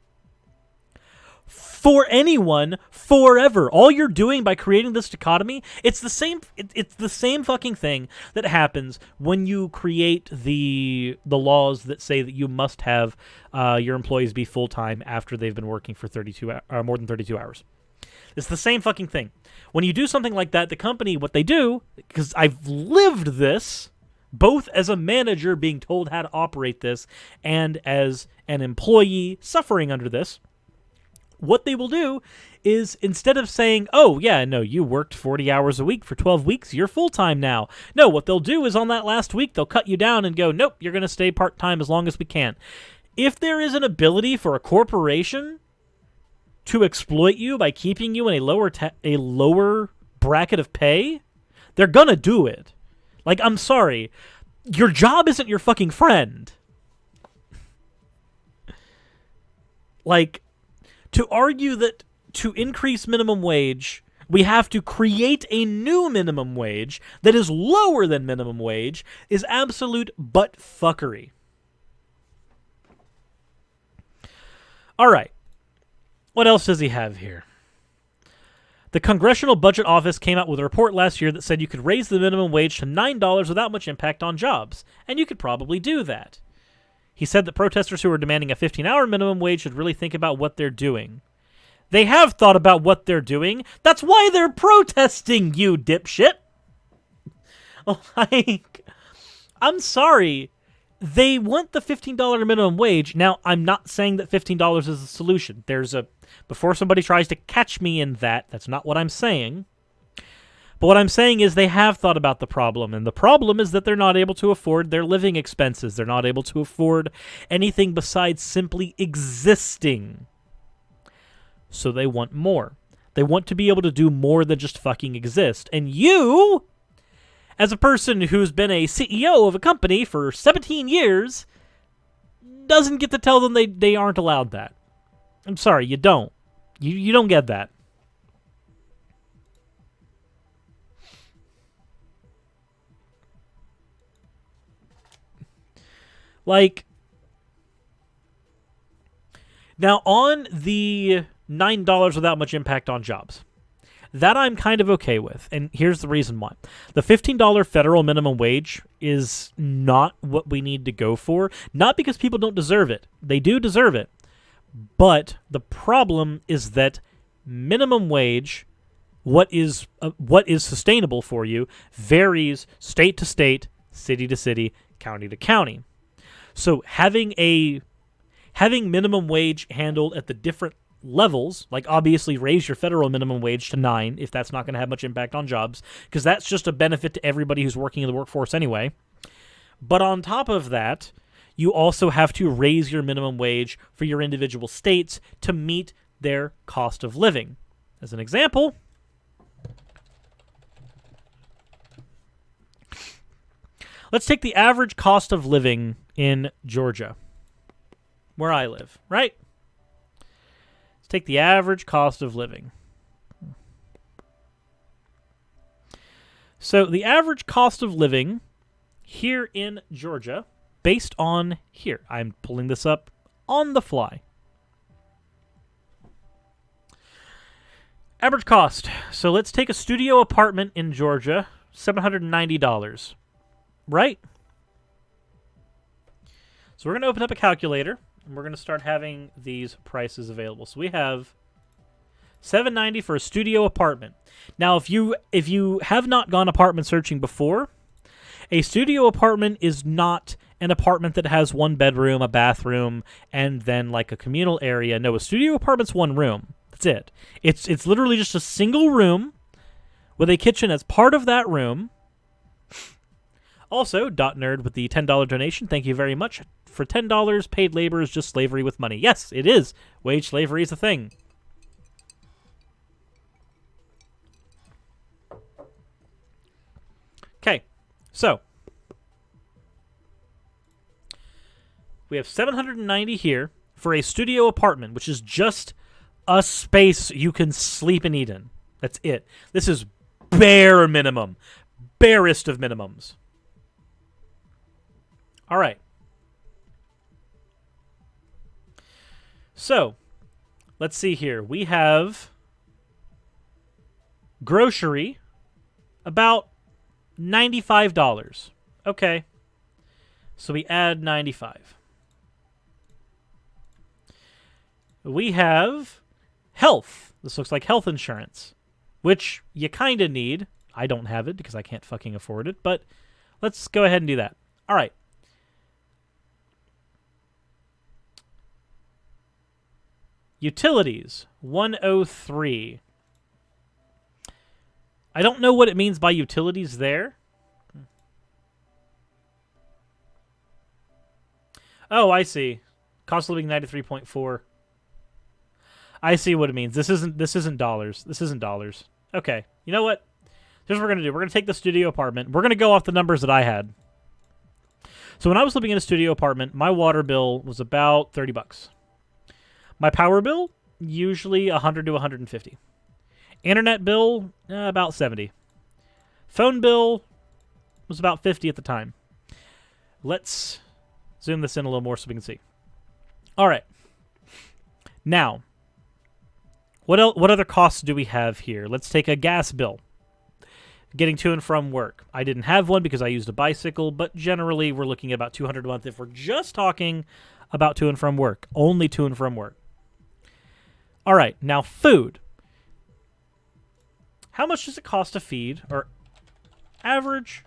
for anyone forever. All you're doing by creating this dichotomy, it's the same. It's the same fucking thing that happens when you create the laws that say that you must have your employees be full time after they've been working for more than 32 hours. It's the same fucking thing. When you do something like that, the company, what they do, because I've lived this, both as a manager being told how to operate this and as an employee suffering under this, what they will do is instead of saying, oh, yeah, no, you worked 40 hours a week for 12 weeks, you're full-time now. No, what they'll do is on that last week, they'll cut you down and go, nope, you're going to stay part-time as long as we can. If there is an ability for a corporation to exploit you by keeping you in a lower bracket of pay, they're going to do it. Like, I'm sorry. Your job isn't your fucking friend. Like, to argue that to increase minimum wage, we have to create a new minimum wage that is lower than minimum wage is absolute butt-fuckery. All right. What else does he have here? The Congressional Budget Office came out with a report last year that said you could raise the minimum wage to $9 without much impact on jobs, and you could probably do that. He said that protesters who are demanding a 15-hour minimum wage should really think about what they're doing. They have thought about what they're doing. That's why they're protesting, you dipshit. Like, I'm sorry. They want the $15 minimum wage. Now, I'm not saying that $15 is the solution. Before somebody tries to catch me in that, that's not what I'm saying. But what I'm saying is they have thought about the problem, and the problem is that they're not able to afford their living expenses. They're not able to afford anything besides simply existing. So they want more. They want to be able to do more than just fucking exist. And you, as a person who's been a CEO of a company for 17 years, doesn't get to tell them they aren't allowed that. I'm sorry, you don't. You don't get that. Like, now on the $9 without much impact on jobs, that I'm kind of okay with, and here's the reason why. The $15 federal minimum wage is not what we need to go for, not because people don't deserve it. They do deserve it. But the problem is that minimum wage, what is sustainable for you, varies state to state, city to city, county to county. So having minimum wage handled at the different levels, like obviously raise your federal minimum wage to 9 if that's not going to have much impact on jobs, because that's just a benefit to everybody who's working in the workforce anyway. But on top of that, you also have to raise your minimum wage for your individual states to meet their cost of living. As an example, let's take the average cost of living in Georgia, where I live, right? Let's take the average cost of living. So the average cost of living here in Georgia, based on here, I'm pulling this up on the fly. Average cost. So let's take a studio apartment in Georgia, $790, right? So we're going to open up a calculator, and we're going to start having these prices available. So we have $790 for a studio apartment. Now, if you have not gone apartment searching before, a studio apartment is not an apartment that has one bedroom, a bathroom, and then like a communal area. No, a studio apartment's one room. That's it. It's literally just a single room with a kitchen as part of that room. Also, .nerd with the $10 donation. Thank you very much. For $10, paid labor is just slavery with money. Yes, it is. Wage slavery is a thing. Okay, so we have $790 here for a studio apartment, which is just a space you can sleep and eat in. That's it. This is bare minimum. Barest of minimums. All right. So, let's see here. We have Grocery, about $95. Okay. So we add 95. We have health. This looks like health insurance, which you kind of need. I don't have it because I can't fucking afford it, but let's go ahead and do that. All right. Utilities, 103. I don't know what it means by utilities there. Oh, I see. Cost of living 93.4. I see what it means. This isn't dollars. This isn't dollars. Okay. You know what? Here's what we're going to do. We're going to take the studio apartment. We're going to go off the numbers that I had. So when I was living in a studio apartment, my water bill was about $30. My power bill, usually $100 to $150. Internet bill, about $70. Phone bill was about $50 at the time. Let's zoom this in a little more so we can see. All right. Now, what other costs do we have here? Let's take a gas bill. Getting to and from work. I didn't have one because I used a bicycle, but generally we're looking at about $200 a month if we're just talking about to and from work. Only to and from work. All right, now food. How much does it cost to feed, or average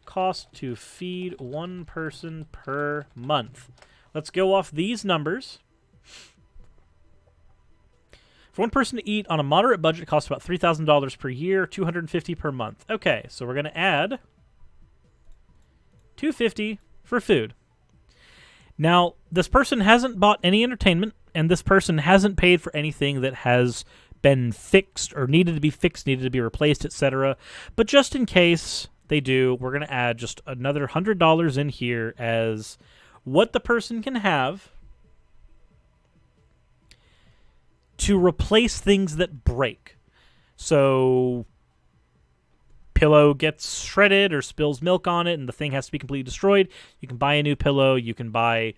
cost to feed one person per month? Let's go off these numbers. For one person to eat on a moderate budget, it costs about $3,000 per year, $250 per month. Okay, so we're going to add $250 for food. Now, this person hasn't bought any entertainment, and this person hasn't paid for anything that has been fixed or needed to be fixed, needed to be replaced, etc. But just in case they do, we're going to add just another $100 in here as what the person can have to replace things that break. So, pillow gets shredded or spills milk on it and the thing has to be completely destroyed. You can buy a new pillow. You can buy a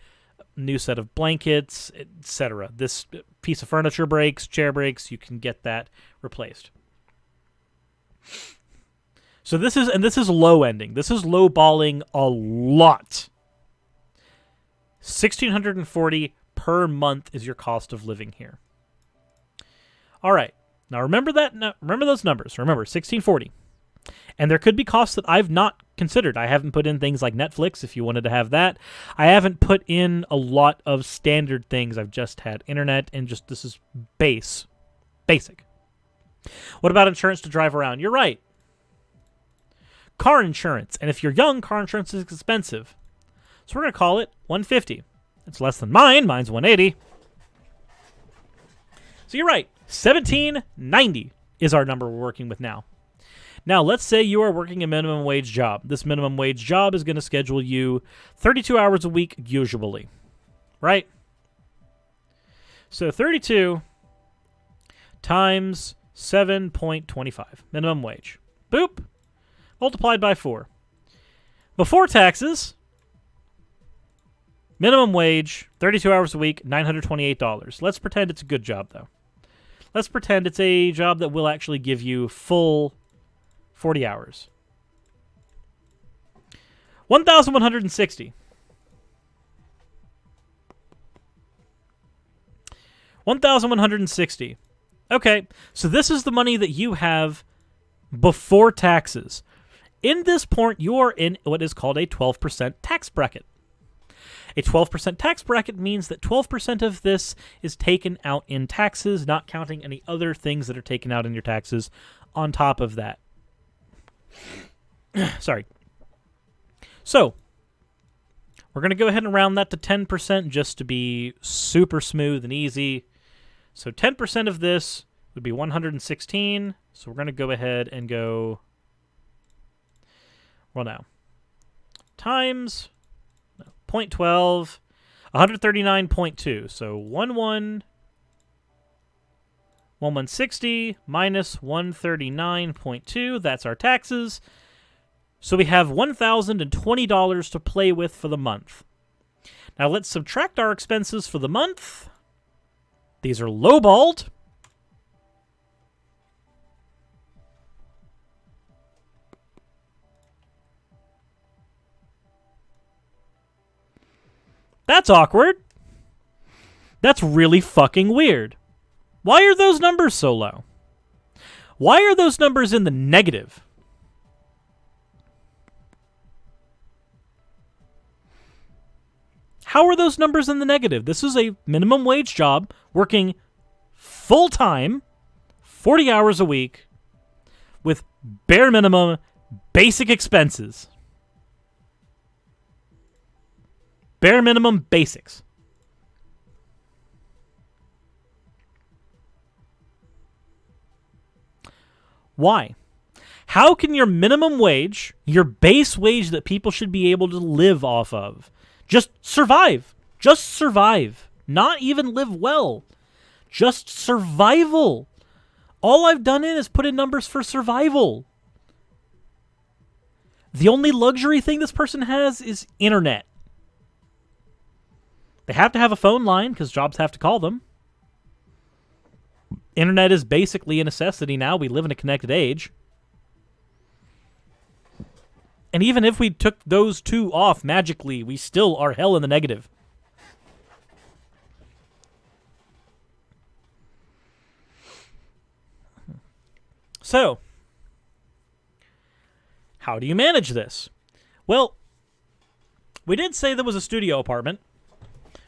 new set of blankets, etc. This piece of furniture breaks, chair breaks. You can get that replaced. So this is low ending. This is low balling a lot. $1,640 per month is your cost of living here. All right. Now remember that. Remember those numbers. Remember $1,640, and there could be costs that I've not considered. I haven't put in things like Netflix if you wanted to have that. I haven't put in a lot of standard things. I've just had internet and just this is basic. What about insurance to drive around? You're right. Car insurance, and if you're young, car insurance is expensive. So we're going to call it $150. It's less than mine. Mine's $180. So you're right. $1,790 is our number we're working with now. Now, let's say you are working a minimum wage job. This minimum wage job is going to schedule you 32 hours a week usually, right? So 32 times 7.25, minimum wage. Boop. Multiplied by 4. Before taxes, minimum wage, 32 hours a week, $928. Let's pretend it's a good job, though. Let's pretend it's a job that will actually give you full 40 hours. $1,160. $1,160. Okay, so this is the money that you have before taxes. In this point, you are in what is called a 12% tax bracket. A 12% tax bracket means that 12% of this is taken out in taxes, not counting any other things that are taken out in your taxes on top of that. Sorry. So, we're going to go ahead and round that to 10% just to be super smooth and easy. So 10% of this would be 116. So we're going to go ahead and go, well now, times 0.12, 139.2. So 1160 minus 139.2. That's our taxes. So we have $1,020 to play with for the month. Now let's subtract our expenses for the month. These are lowballed. That's awkward. That's really fucking weird. Why are those numbers so low? Why are those numbers in the negative? How are those numbers in the negative? This is a minimum wage job working full-time, 40 hours a week, with bare minimum basic expenses. Bare minimum basics. Why? How can your minimum wage, your base wage that people should be able to live off of, just survive? Just survive. Not even live well. Just survival. All I've done is put in numbers for survival. The only luxury thing this person has is internet. They have to have a phone line because jobs have to call them. Internet is basically a necessity now. We live in a connected age. And even if we took those two off magically, we still are hell in the negative. So, how do you manage this? Well, we did say there was a studio apartment.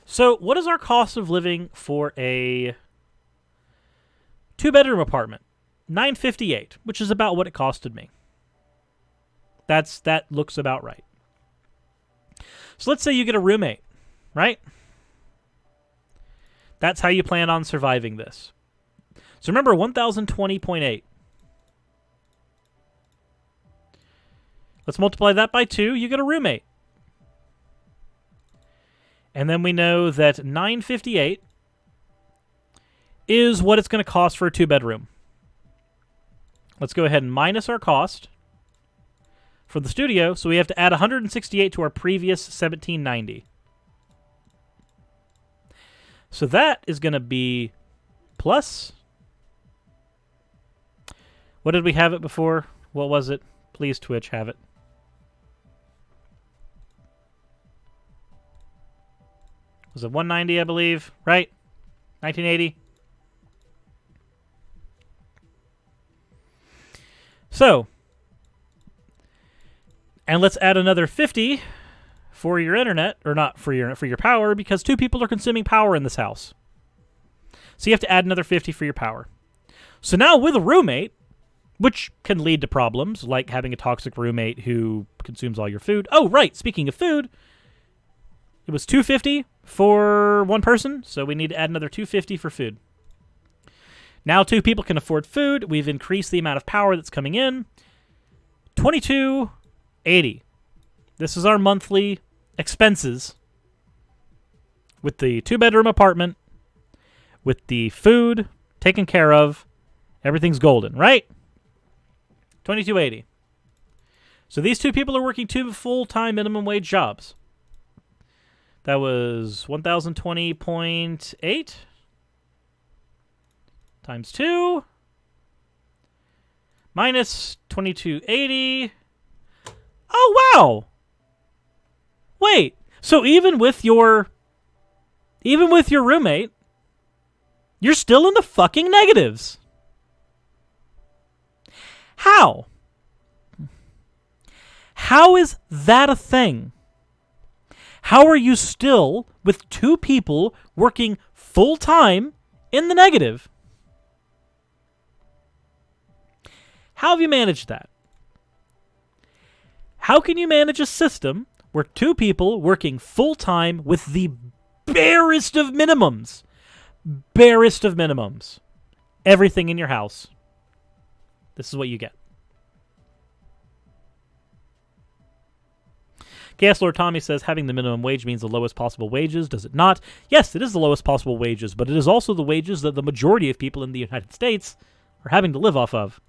So, what is our cost of living for a 2-bedroom apartment? $958, which is about what it costed me. That looks about right. So let's say you get a roommate, right? That's how you plan on surviving this. So remember 1020.8. Let's multiply that by 2, you get a roommate. And then we know that $958 is what it's going to cost for a 2-bedroom. Let's go ahead and minus our cost for the studio, so we have to add 168 to our previous 1790. So that is going to be plus. What did we have it before? What was it? Please, Twitch, have it. Was it 190, I believe? Right? 1980? So, and let's add another 50 for your internet, or not for your power, because 2 people are consuming power in this house. So you have to add another 50 for your power. So now with a roommate, which can lead to problems, like having a toxic roommate who consumes all your food. Oh, right, speaking of food, it was $250 for one person, so we need to add another $250 for food. Now 2 people can afford food. We've increased the amount of power that's coming in. $22.80. This is our monthly expenses with the 2-bedroom apartment, with the food taken care of. Everything's golden, right? $22.80. So these 2 people are working 2 full-time minimum wage jobs. That was 1020.8 times 2 minus 2280. Oh, wow. Wait. So even with your roommate, you're still in the fucking negatives. How? How is that a thing? How are you still, with 2 people working full-time, in the negative? How have you managed that? How can you manage a system where 2 people working full-time with the barest of minimums, everything in your house, this is what you get. Gas Lord Tommy says having the minimum wage means the lowest possible wages. Does it not? Yes, it is the lowest possible wages, but it is also the wages that the majority of people in the United States are having to live off of.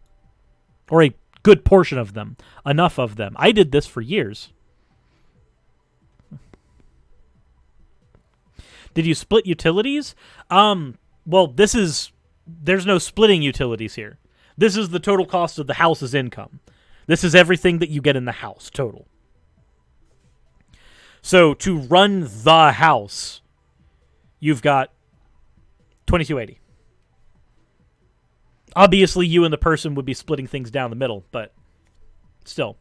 Or a good portion of them. Enough of them. I did this for years. Did you split utilities? Well, there's no splitting utilities here. This is the total cost of the house's income. This is everything that you get in the house, total. So to run the house, you've got 2280. Obviously, you and the person would be splitting things down the middle, but still.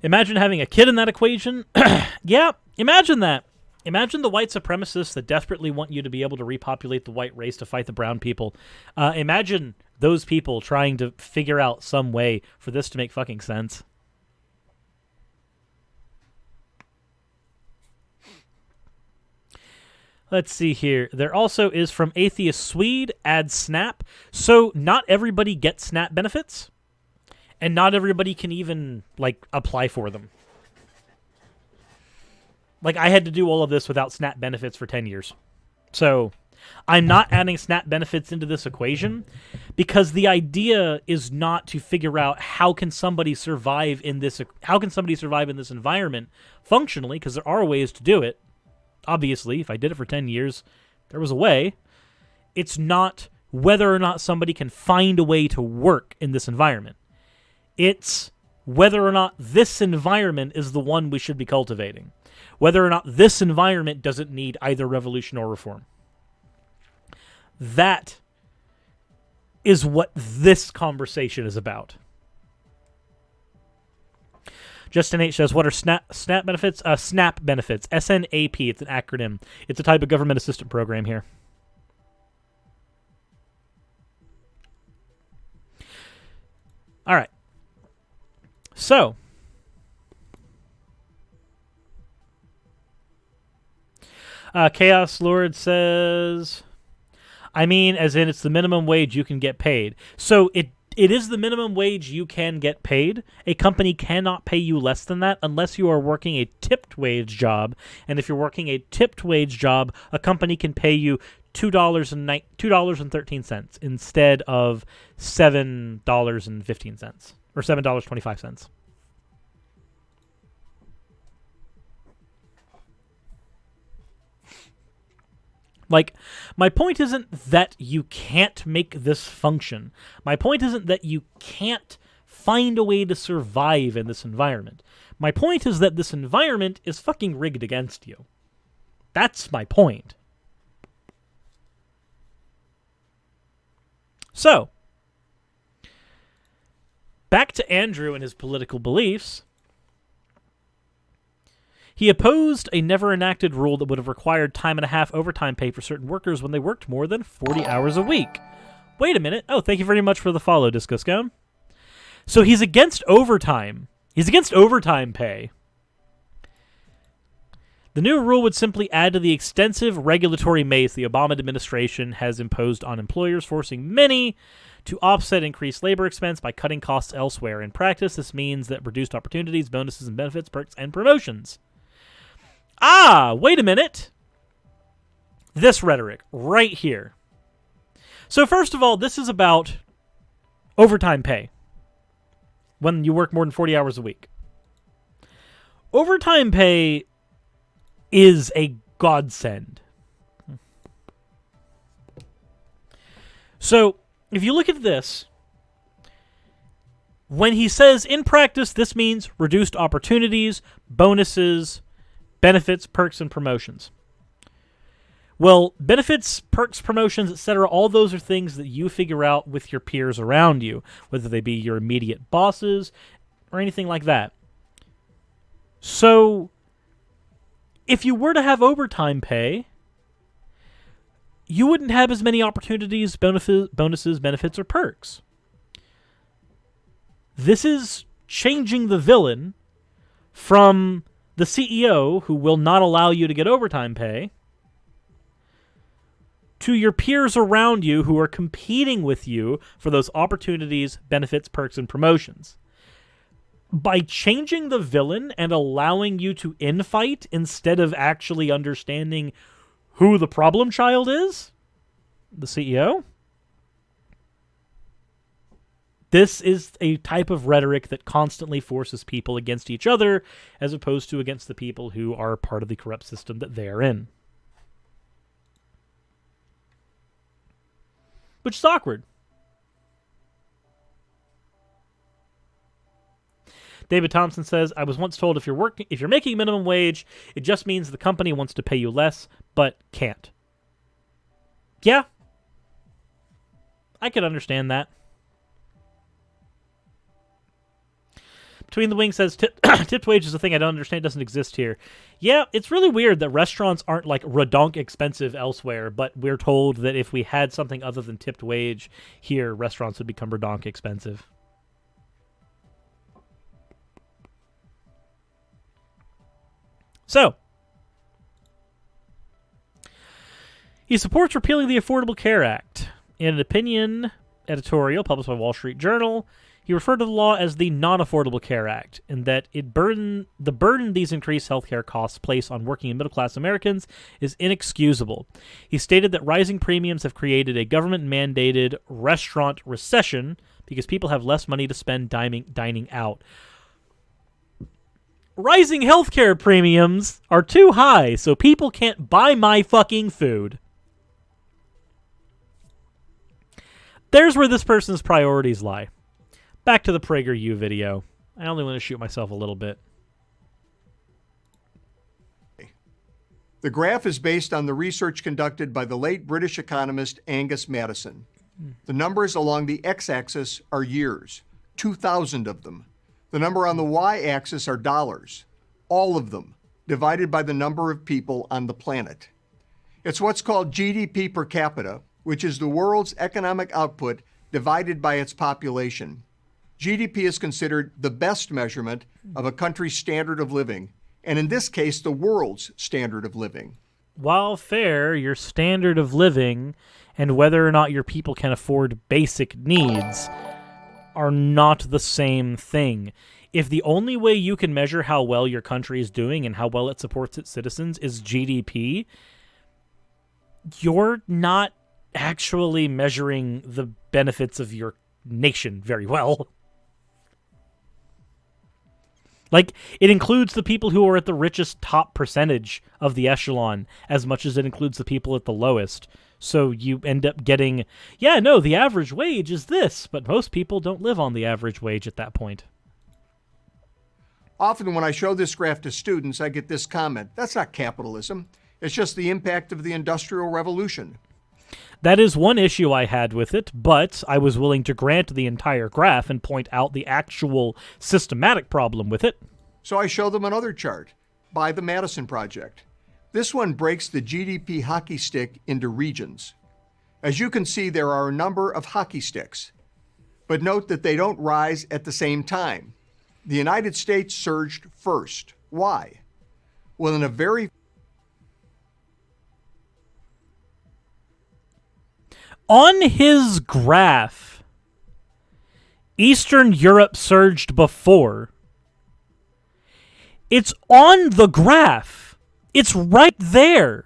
Imagine having a kid in that equation. Yeah, imagine that. Imagine the white supremacists that desperately want you to be able to repopulate the white race to fight the brown people. Imagine those people trying to figure out some way for this to make fucking sense. Let's see here. There also is from Atheist Swede, add SNAP. So not everybody gets SNAP benefits, and not everybody can even, like, apply for them. Like, I had to do all of this without SNAP benefits for 10 years. So I'm not adding SNAP benefits into this equation because the idea is not to figure out how can somebody survive in this environment functionally, because there are ways to do it. Obviously, if I did it for 10 years, there was a way. It's not whether or not somebody can find a way to work in this environment. It's whether or not this environment is the one we should be cultivating. Whether or not this environment doesn't need either revolution or reform. That is what this conversation is about. Justin H says, what are SNAP benefits? SNAP benefits. SNAP. It's an acronym. It's a type of government assistance program here. All right. So, Chaos Lord says, I mean, as in it's the minimum wage you can get paid. So it is the minimum wage you can get paid. A company cannot pay you less than that unless you are working a tipped wage job. And if you're working a tipped wage job, a company can pay you $2.13 instead of $7.15 or $7.25. Like, my point isn't that you can't make this function. My point isn't that you can't find a way to survive in this environment. My point is that this environment is fucking rigged against you. That's my point. So, back to Andrew and his political beliefs. He opposed a never-enacted rule that would have required time and a half overtime pay for certain workers when they worked more than 40 hours a week. Wait a minute. Oh, thank you very much for the follow, Disco Scone. So he's against overtime. He's against overtime pay. The new rule would simply add to the extensive regulatory maze the Obama administration has imposed on employers, forcing many to offset increased labor expense by cutting costs elsewhere. In practice, this means that reduced opportunities, bonuses and benefits, perks, and promotions. Ah, wait a minute. This rhetoric right here. So first of all, this is about overtime pay when you work more than 40 hours a week. Overtime pay is a godsend. So if you look at this, when he says in practice, this means reduced opportunities, bonuses, benefits, perks, and promotions. Well, benefits, perks, promotions, etc., all those are things that you figure out with your peers around you, whether they be your immediate bosses or anything like that. So, if you were to have overtime pay, you wouldn't have as many opportunities, bonuses, benefits, or perks. This is changing the villain from the CEO, who will not allow you to get overtime pay, to your peers around you who are competing with you for those opportunities, benefits, perks, and promotions. By changing the villain and allowing you to infight instead of actually understanding who the problem child is, the CEO, this is a type of rhetoric that constantly forces people against each other as opposed to against the people who are part of the corrupt system that they are in. which is awkward. David Thompson says, I was once told if you're making minimum wage, it just means the company wants to pay you less, but can't. Yeah. I could understand that. Between the Wings says, tipped wage is a thing I don't understand. It doesn't exist here. Yeah, it's really weird that restaurants aren't like redonk expensive elsewhere, but we're told that if we had something other than tipped wage here, restaurants would become redonk expensive. So, he supports repealing the Affordable Care Act. In an opinion editorial published by Wall Street Journal, he referred to the law as the Non-Affordable Care Act, and that the burden these increased healthcare costs place on working and middle-class Americans is inexcusable. He stated that rising premiums have created a government-mandated restaurant recession because people have less money to spend dining out. Rising healthcare premiums are too high, so people can't buy my fucking food. There's where this person's priorities lie. Back to the PragerU video. I only want to shoot myself a little bit. The graph is based on the research conducted by the late British economist Angus Maddison. The numbers along the x-axis are years, 2,000 of them. The number on the y-axis are dollars, all of them, divided by the number of people on the planet. It's what's called GDP per capita, which is the world's economic output divided by its population. GDP is considered the best measurement of a country's standard of living, and in this case, the world's standard of living. While fair, your standard of living and whether or not your people can afford basic needs are not the same thing. If the only way you can measure how well your country is doing and how well it supports its citizens is GDP, you're not actually measuring the benefits of your nation very well. Like, it includes the people who are at the richest top percentage of the echelon as much as it includes the people at the lowest. So you end up getting, the average wage is this, but most people don't live on the average wage at that point. Often when I show this graph to students, I get this comment: that's not capitalism. It's just the impact of the Industrial Revolution. That is one issue I had with it, but I was willing to grant the entire graph and point out the actual systematic problem with it. So I show them another chart by the Madison Project. This one breaks the GDP hockey stick into regions. As you can see, there are a number of hockey sticks, but note that they don't rise at the same time. The United States surged first. Why? Well, in a very On his graph, Eastern Europe surged before. It's on the graph. It's right there.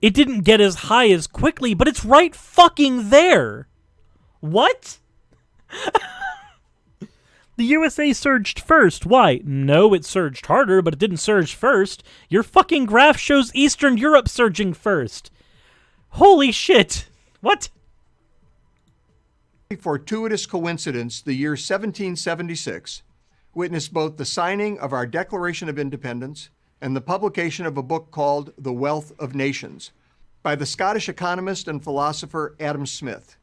It didn't get as high as quickly, but it's right fucking there. What? The USA surged first. Why? No, it surged harder, but it didn't surge first. Your fucking graph shows Eastern Europe surging first. Holy shit. What? Fortuitous coincidence, the year 1776 witnessed both the signing of our Declaration of Independence and the publication of a book called The Wealth of Nations by the Scottish economist and philosopher Adam Smith.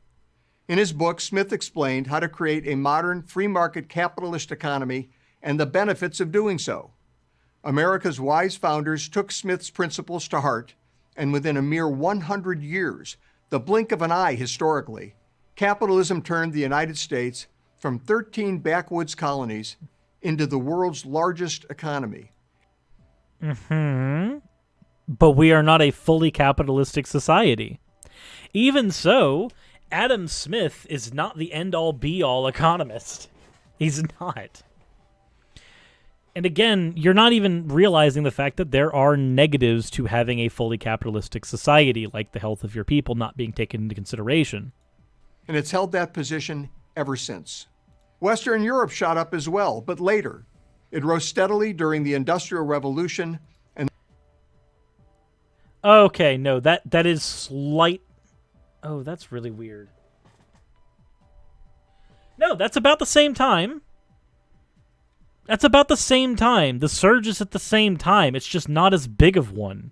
In his book, Smith explained how to create a modern free market capitalist economy and the benefits of doing so. America's wise founders took Smith's principles to heart, and within a mere 100 years, the blink of an eye historically, capitalism turned the United States from 13 backwoods colonies into the world's largest economy. But we are not a fully capitalistic society. Even so, Adam Smith is not the end-all be-all economist. He's not. And again, you're not even realizing the fact that there are negatives to having a fully capitalistic society, like the health of your people not being taken into consideration. And it's held that position ever since. Western Europe shot up as well, but later. It rose steadily during the Industrial Revolution. And okay, no, that is slight Oh, that's really weird. No, that's about the same time. That's about the same time. The surge is at the same time. It's just not as big of one.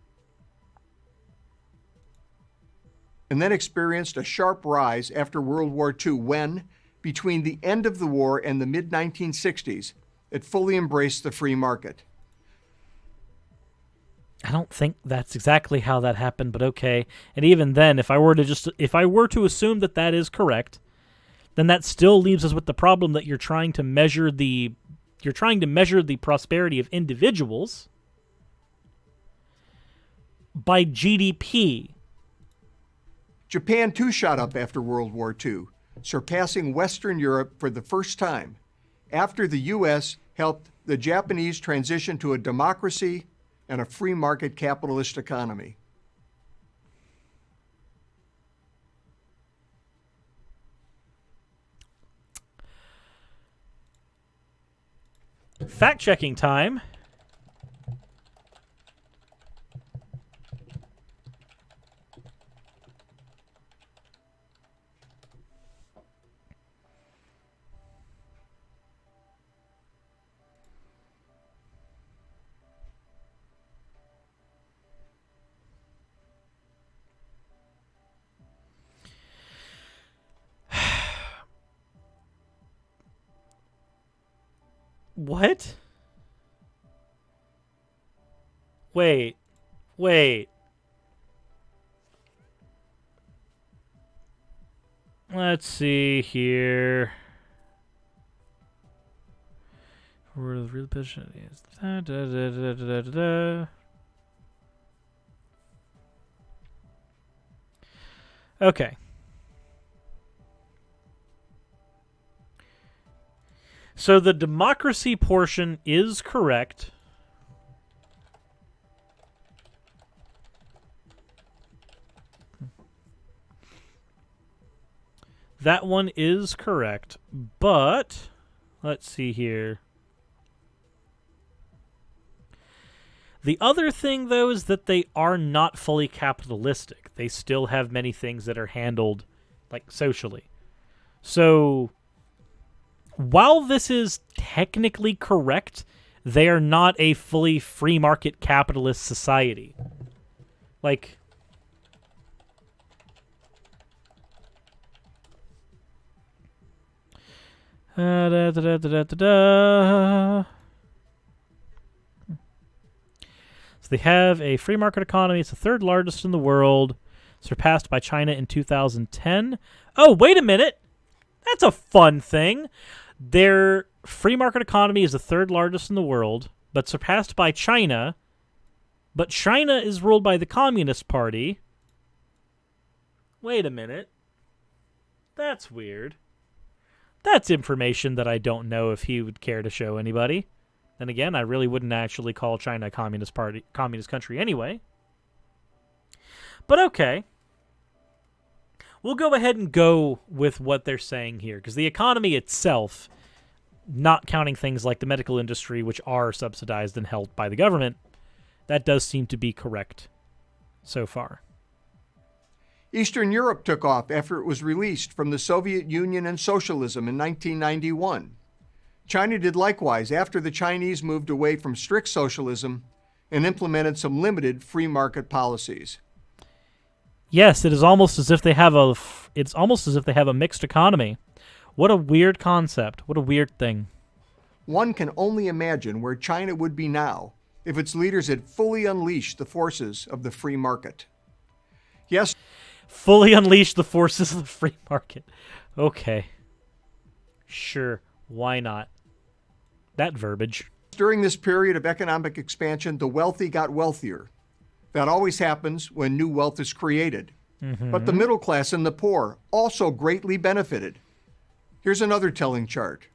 And then experienced a sharp rise after World War II when, between the end of the war and the mid-1960s, it fully embraced the free market. I don't think that's exactly how that happened, but okay. And even then, if I were to assume that that is correct, then that still leaves us with the problem that you're trying to measure the prosperity of individuals by GDP. Japan too shot up after World War II, surpassing Western Europe for the first time, after the U.S. helped the Japanese transition to a democracy and a free market capitalist economy. Fact-checking time. What? Wait. Let's see here. Where the real position is. Okay. So the democracy portion is correct. That one is correct, but let's see here. The other thing, though, is that they are not fully capitalistic. They still have many things that are handled, like, socially. So, while this is technically correct, they are not a fully free market capitalist society. Like, So they have a free market economy. It's the third largest in the world, surpassed by China in 2010. Oh, wait a minute. That's a fun thing. Their free market economy is the third largest in the world, but surpassed by China. But China is ruled by the Communist Party. Wait a minute. That's weird. That's information that I don't know if he would care to show anybody. Then again, I really wouldn't actually call China a communist country anyway. But okay. We'll go ahead and go with what they're saying here, because the economy itself, not counting things like the medical industry, which are subsidized and held by the government, that does seem to be correct so far. Eastern Europe took off after it was released from the Soviet Union and socialism in 1991. China did likewise after the Chinese moved away from strict socialism and implemented some limited free market policies. Yes, it is almost as if they have a mixed economy. What a weird concept. What a weird thing. One can only imagine where China would be now if its leaders had fully unleashed the forces of the free market. Yes, fully unleash the forces of the free market. Okay. Sure. Why not? That verbiage. During this period of economic expansion, the wealthy got wealthier. That always happens when new wealth is created. Mm-hmm. But the middle class and the poor also greatly benefited. Here's another telling chart.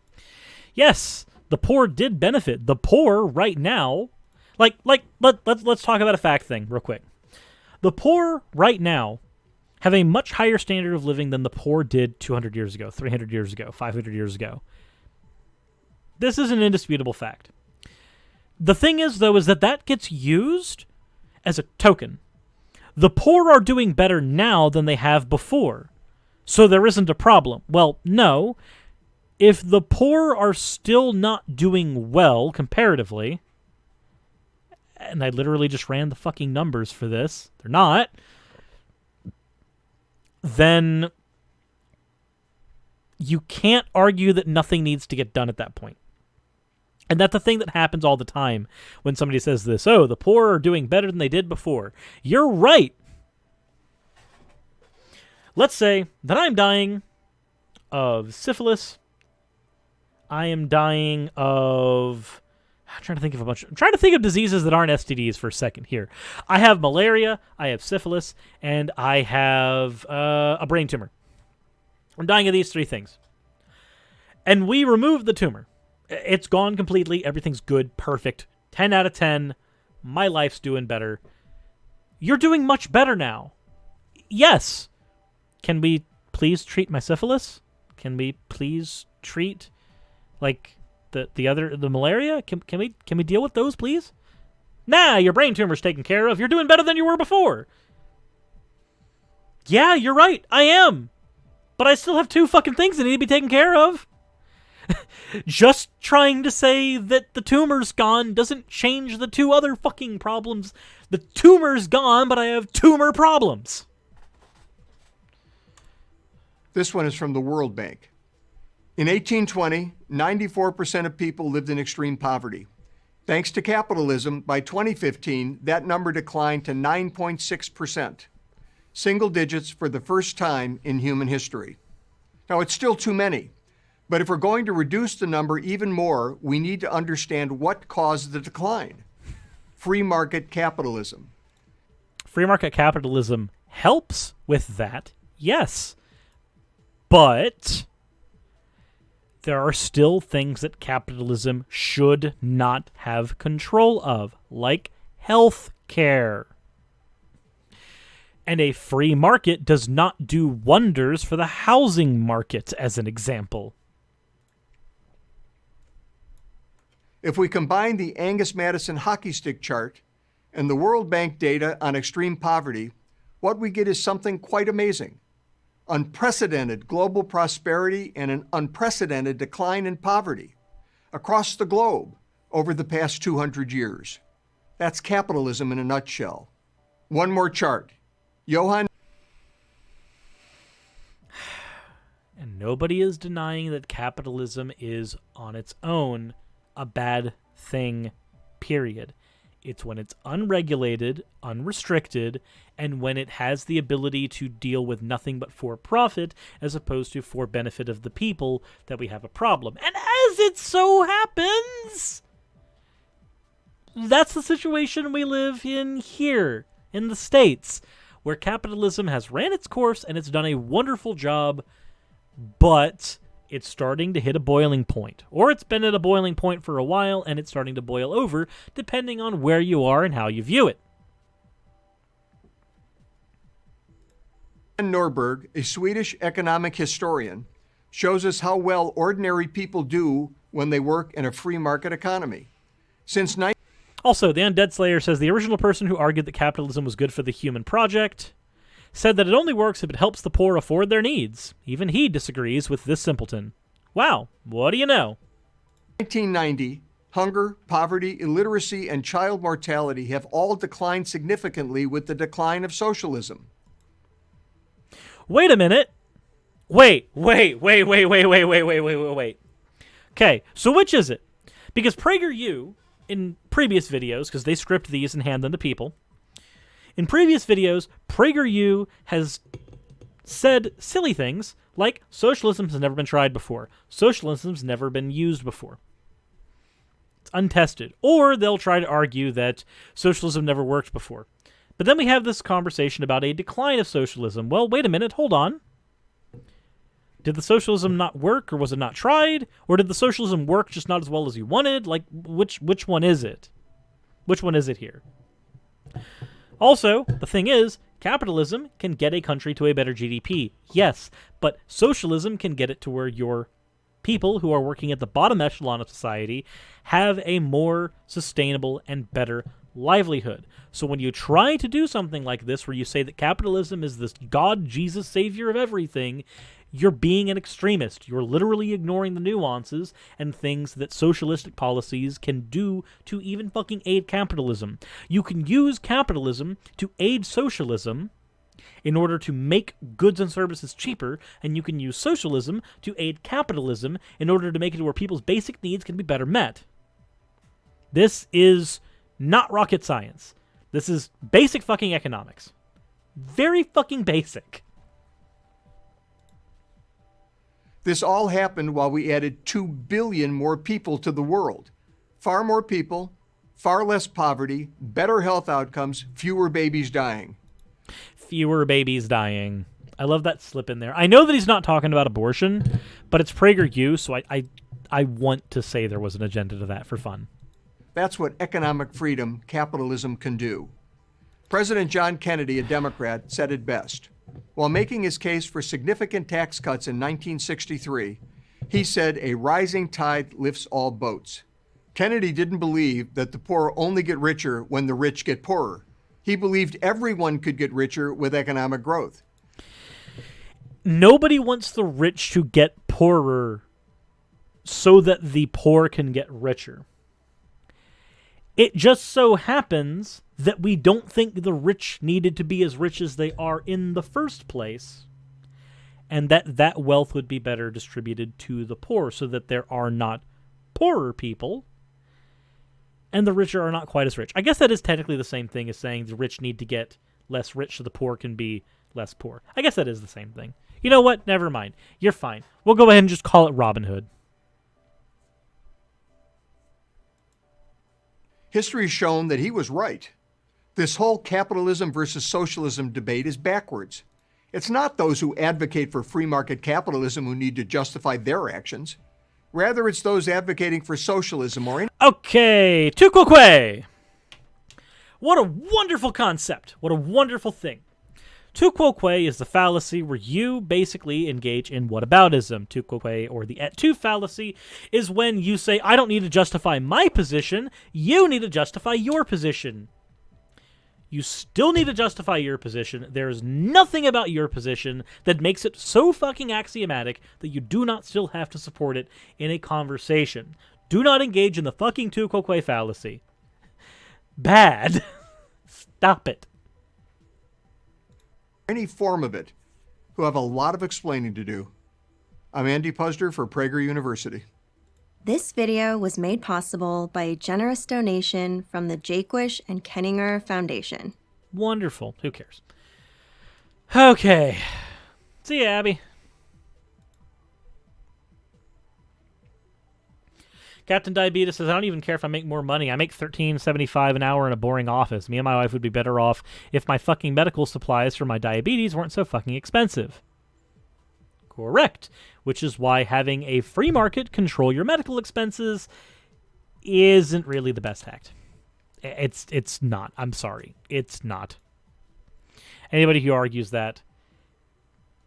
Yes, the poor did benefit. The poor right now, let's talk about a fact thing real quick. The poor right now have a much higher standard of living than the poor did 200 years ago, 300 years ago, 500 years ago. This is an indisputable fact. The thing is, though, is that gets used as a token. The poor are doing better now than they have before, so there isn't a problem. Well, no. If the poor are still not doing well comparatively, and I literally just ran the fucking numbers for this, they're not, then you can't argue that nothing needs to get done at that point. And that's the thing that happens all the time when somebody says this, oh, the poor are doing better than they did before. You're right. Let's say that I'm dying of syphilis. I am dying of... I'm trying to think of diseases that aren't STDs for a second here. I have malaria, I have syphilis, and I have a brain tumor. I'm dying of these three things. And we remove the tumor. It's gone completely. Everything's good. Perfect. 10 out of 10. My life's doing better. You're doing much better now. Yes. Can we please treat my syphilis? Can we please treat, like, the malaria? Can we deal with those, please? Nah, your brain tumor's taken care of. You're doing better than you were before. Yeah, you're right. I am. But I still have two fucking things that need to be taken care of. Just trying to say that the tumor's gone doesn't change the two other fucking problems. The tumor's gone, but I have tumor problems. This one is from the World Bank. In 1820, 94% of people lived in extreme poverty. Thanks to capitalism, by 2015, that number declined to 9.6%. Single digits for the first time in human history. Now, it's still too many. But if we're going to reduce the number even more, we need to understand what caused the decline. Free market capitalism. Free market capitalism helps with that, yes. But there are still things that capitalism should not have control of, like health care. And a free market does not do wonders for the housing market, as an example. If we combine the Angus Madison hockey stick chart and the World Bank data on extreme poverty, what we get is something quite amazing. Unprecedented global prosperity and an unprecedented decline in poverty across the globe over the past 200 years. That's capitalism in a nutshell. One more chart. Johann. And nobody is denying that capitalism is on its own a bad thing, period. It's when it's unregulated, unrestricted, and when it has the ability to deal with nothing but for profit as opposed to for benefit of the people that we have a problem. And as it so happens, that's the situation we live in here in the States, where capitalism has ran its course and it's done a wonderful job, but it's starting to hit a boiling point. Or it's been at a boiling point for a while, and it's starting to boil over, depending on where you are and how you view it. Norberg, a Swedish economic historian, shows us how well ordinary people do when they work in a free market economy. Also, the Undead Slayer says the original person who argued that capitalism was good for the human project said that it only works if it helps the poor afford their needs. Even he disagrees with this simpleton. Wow, what do you know? 1990, hunger, poverty, illiteracy, and child mortality have all declined significantly with the decline of socialism. Wait a minute. Wait. Okay, so which is it? Because PragerU, in previous videos, because they script these and hand them to people, in previous videos, PragerU has said silly things like socialism has never been tried before. Socialism's never been used before. It's untested. Or they'll try to argue that socialism never worked before. But then we have this conversation about a decline of socialism. Well, wait a minute, hold on. Did the socialism not work, or was it not tried? Or did the socialism work just not as well as you wanted? Like, which one is it? Which one is it here? Also, the thing is, capitalism can get a country to a better GDP, yes, but socialism can get it to where your people who are working at the bottom echelon of society have a more sustainable and better livelihood. So when you try to do something like this, where you say that capitalism is this God, Jesus, savior of everything, you're being an extremist. You're literally ignoring the nuances and things that socialistic policies can do to even fucking aid capitalism. You can use capitalism to aid socialism in order to make goods and services cheaper, and you can use socialism to aid capitalism in order to make it where people's basic needs can be better met. This is not rocket science. This is basic fucking economics. Very fucking basic. This all happened while we added 2 billion more people to the world. Far more people, far less poverty, better health outcomes, fewer babies dying. Fewer babies dying. I love that slip in there. I know that he's not talking about abortion, but it's PragerU, so I want to say there was an agenda to that for fun. That's what economic freedom, capitalism can do. President John Kennedy, a Democrat, said it best. While making his case for significant tax cuts in 1963, he said a rising tide lifts all boats. Kennedy didn't believe that the poor only get richer when the rich get poorer. He believed everyone could get richer with economic growth. Nobody wants the rich to get poorer so that the poor can get richer. It just so happens that we don't think the rich needed to be as rich as they are in the first place, and that wealth would be better distributed to the poor so that there are not poorer people, and the richer are not quite as rich. I guess that is technically the same thing as saying the rich need to get less rich so the poor can be less poor. I guess that is the same thing. You know what? Never mind. You're fine. We'll go ahead and just call it Robin Hood. History's shown that he was right. This whole capitalism versus socialism debate is backwards. It's not those who advocate for free market capitalism who need to justify their actions. Rather, it's those advocating for socialism or... Okay, tu quoque. What a wonderful concept. What a wonderful thing. Tu quoque is the fallacy where you basically engage in whataboutism. Tu quoque, or the et tu fallacy, is when you say, I don't need to justify my position, you need to justify your position. You still need to justify your position. There is nothing about your position that makes it so fucking axiomatic that you do not still have to support it in a conversation. Do not engage in the fucking tu quoque fallacy. Bad. Stop it. Any form of it, who have a lot of explaining to do. I'm Andy Puzder for Prager University. This video was made possible by a generous donation from the Jaquish and Kenninger Foundation. Wonderful. Who cares? Okay. See ya, Abby. Captain Diabetes says, I don't even care if I make more money. I make $13.75 an hour in a boring office. Me and my wife would be better off if my fucking medical supplies for my diabetes weren't so fucking expensive. Correct. Which is why having a free market control your medical expenses isn't really the best act. It's not. I'm sorry. It's not. Anybody who argues that,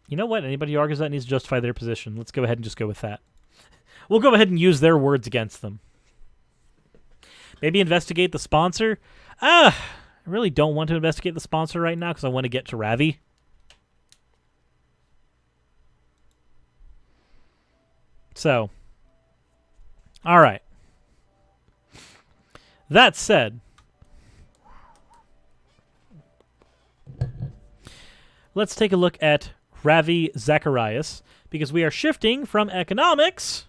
you know what? Anybody who argues that needs to justify their position. Let's go ahead and just go with that. We'll go ahead and use their words against them. Maybe investigate the sponsor. I really don't want to investigate the sponsor right now because I want to get to Ravi. So, all right. That said, let's take a look at Ravi Zacharias, because we are shifting from economics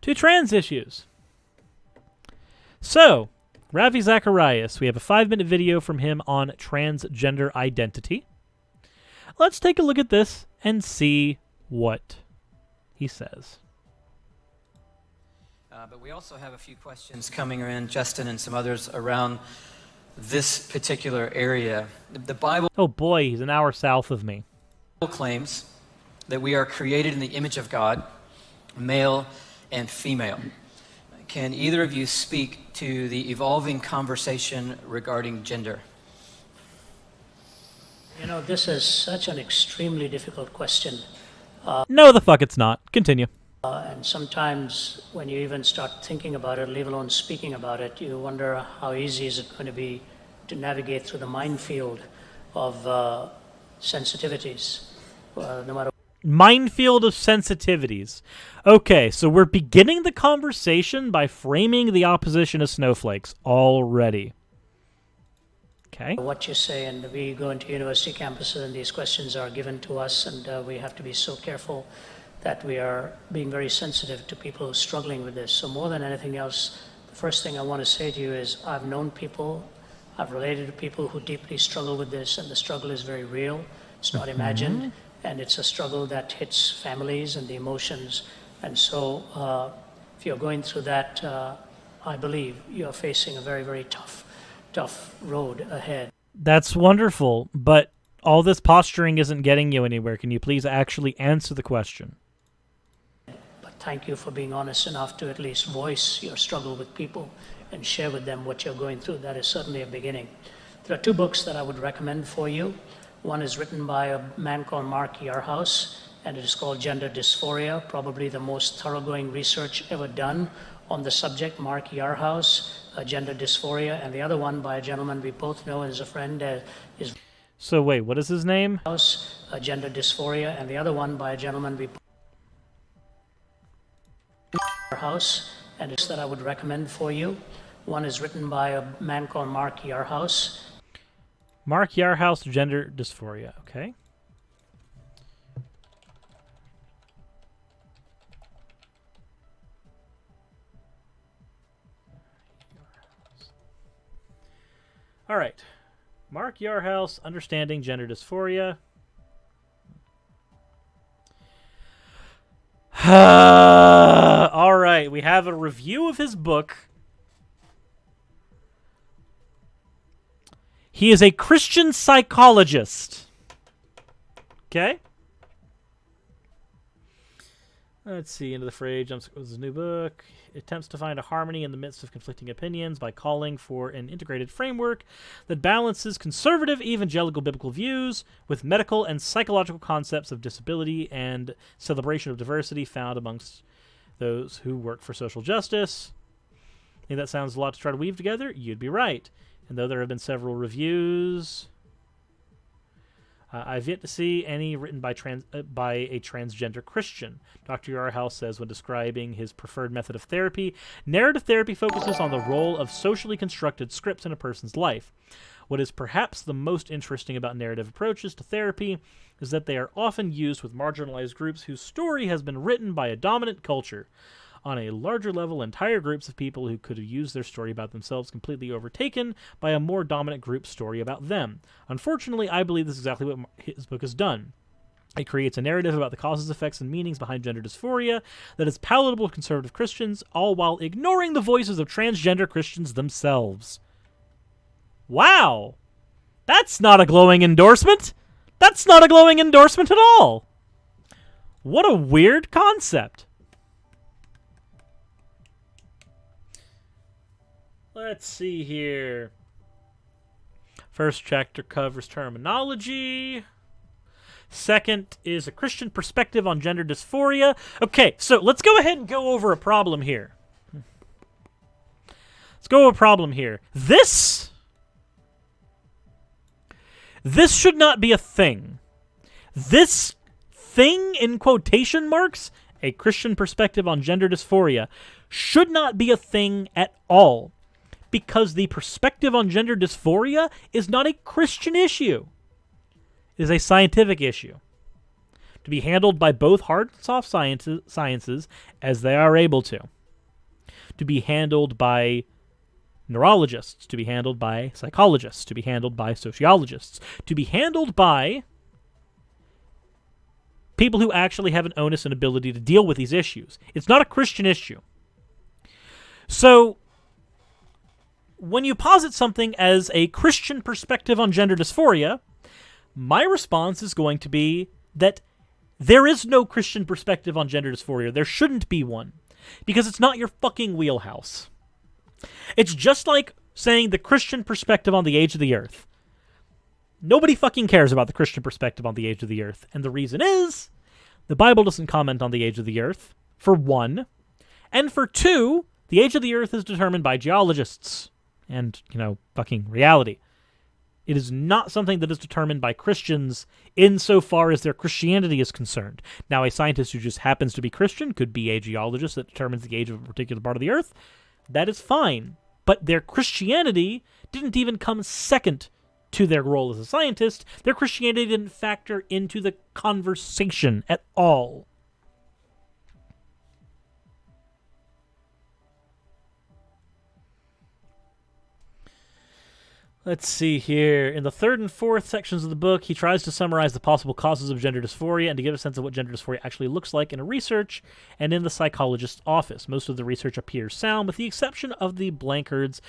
to trans issues. So, Ravi Zacharias, we have a 5-minute video from him on transgender identity. Let's take a look at this and see what he says. But we also have a few questions coming in, Justin and some others, around this particular area. The Bible Oh boy, he's an hour south of me. claims that we are created in the image of God, male and female. Can either of you speak to the evolving conversation regarding gender? You know, this is such an extremely difficult question. No, the fuck it's not. Continue. And sometimes when you even start thinking about it, leave alone speaking about it, you wonder how easy is it going to be to navigate through the minefield of sensitivities, no matter. Minefield of sensitivities. Okay, so we're beginning the conversation by framing the opposition as snowflakes already. Okay. What you say, and we go into university campuses and these questions are given to us, and we have to be so careful that we are being very sensitive to people who are struggling with this. So more than anything else, the first thing I want to say to you is I've known people, I've related to people who deeply struggle with this, and the struggle is very real. It's not imagined, and it's a struggle that hits families and the emotions. And so if you're going through that, I believe you're facing a very, very tough road ahead. That's wonderful, but all this posturing isn't getting you anywhere. Can you please actually answer the question? But thank you for being honest enough to at least voice your struggle with people and share with them what you're going through. That is certainly a beginning. There are 2 books that I would recommend for you. One is written by a man called Mark Yarhouse, and it is called Gender Dysphoria, probably the most thoroughgoing research ever done on the subject. Mark Yarhouse, Gender Dysphoria, and the other one by a gentleman we both know and is a friend, is So wait, what is his name? Gender Dysphoria, and the other one by a gentleman we Yarhouse, and it's that I would recommend for you. One is written by a man called Mark Yarhouse. Mark Yarhouse, Gender Dysphoria. Okay. All right. Mark Yarhouse, Understanding Gender Dysphoria. All right, we have a review of his book. He is a Christian psychologist. Okay? Let's see, into the fray jumps with his new book. Attempts to find a harmony in the midst of conflicting opinions by calling for an integrated framework that balances conservative evangelical biblical views with medical and psychological concepts of disability and celebration of diversity found amongst those who work for social justice. I think that sounds a lot to try to weave together. You'd be right. And though there have been several reviews, I've yet to see any written by a transgender Christian. Dr. Yarhouse says when describing his preferred method of therapy, narrative therapy focuses on the role of socially constructed scripts in a person's life. What is perhaps the most interesting about narrative approaches to therapy is that they are often used with marginalized groups whose story has been written by a dominant culture. On a larger level, entire groups of people who could have used their story about themselves completely overtaken by a more dominant group's story about them. Unfortunately, I believe this is exactly what his book has done. It creates a narrative about the causes, effects, and meanings behind gender dysphoria that is palatable to conservative Christians, all while ignoring the voices of transgender Christians themselves. Wow! That's not a glowing endorsement! That's not a glowing endorsement at all! What a weird concept. Let's see here. First chapter covers terminology. Second is a Christian perspective on gender dysphoria. Okay, so let's go ahead and go over a problem here. This should not be a thing. This thing, in quotation marks, a Christian perspective on gender dysphoria, should not be a thing at all. Because the perspective on gender dysphoria is not a Christian issue. It is a scientific issue. To be handled by both hard and soft sciences as they are able to. To be handled by neurologists. To be handled by psychologists. To be handled by sociologists. To be handled by people who actually have an onus and ability to deal with these issues. It's not a Christian issue. So, when you posit something as a Christian perspective on gender dysphoria, my response is going to be that there is no Christian perspective on gender dysphoria. There shouldn't be one. Because it's not your fucking wheelhouse. It's just like saying the Christian perspective on the age of the earth. Nobody fucking cares about the Christian perspective on the age of the earth. And the reason is, the Bible doesn't comment on the age of the earth. for one. And for two, the age of the Earth is determined by geologists and, fucking reality. It is not something that is determined by Christians insofar as their Christianity is concerned. Now, a scientist who just happens to be Christian could be a geologist that determines the age of a particular part of the Earth. That is fine. But their Christianity didn't even come second to their role as a scientist. Their Christianity didn't factor into the conversation at all. Let's see here. In the third and fourth sections of the book, he tries to summarize the possible causes of gender dysphoria and to give a sense of what gender dysphoria actually looks like in a research and in the psychologist's office. Most of the research appears sound, with the exception of the Blanchard's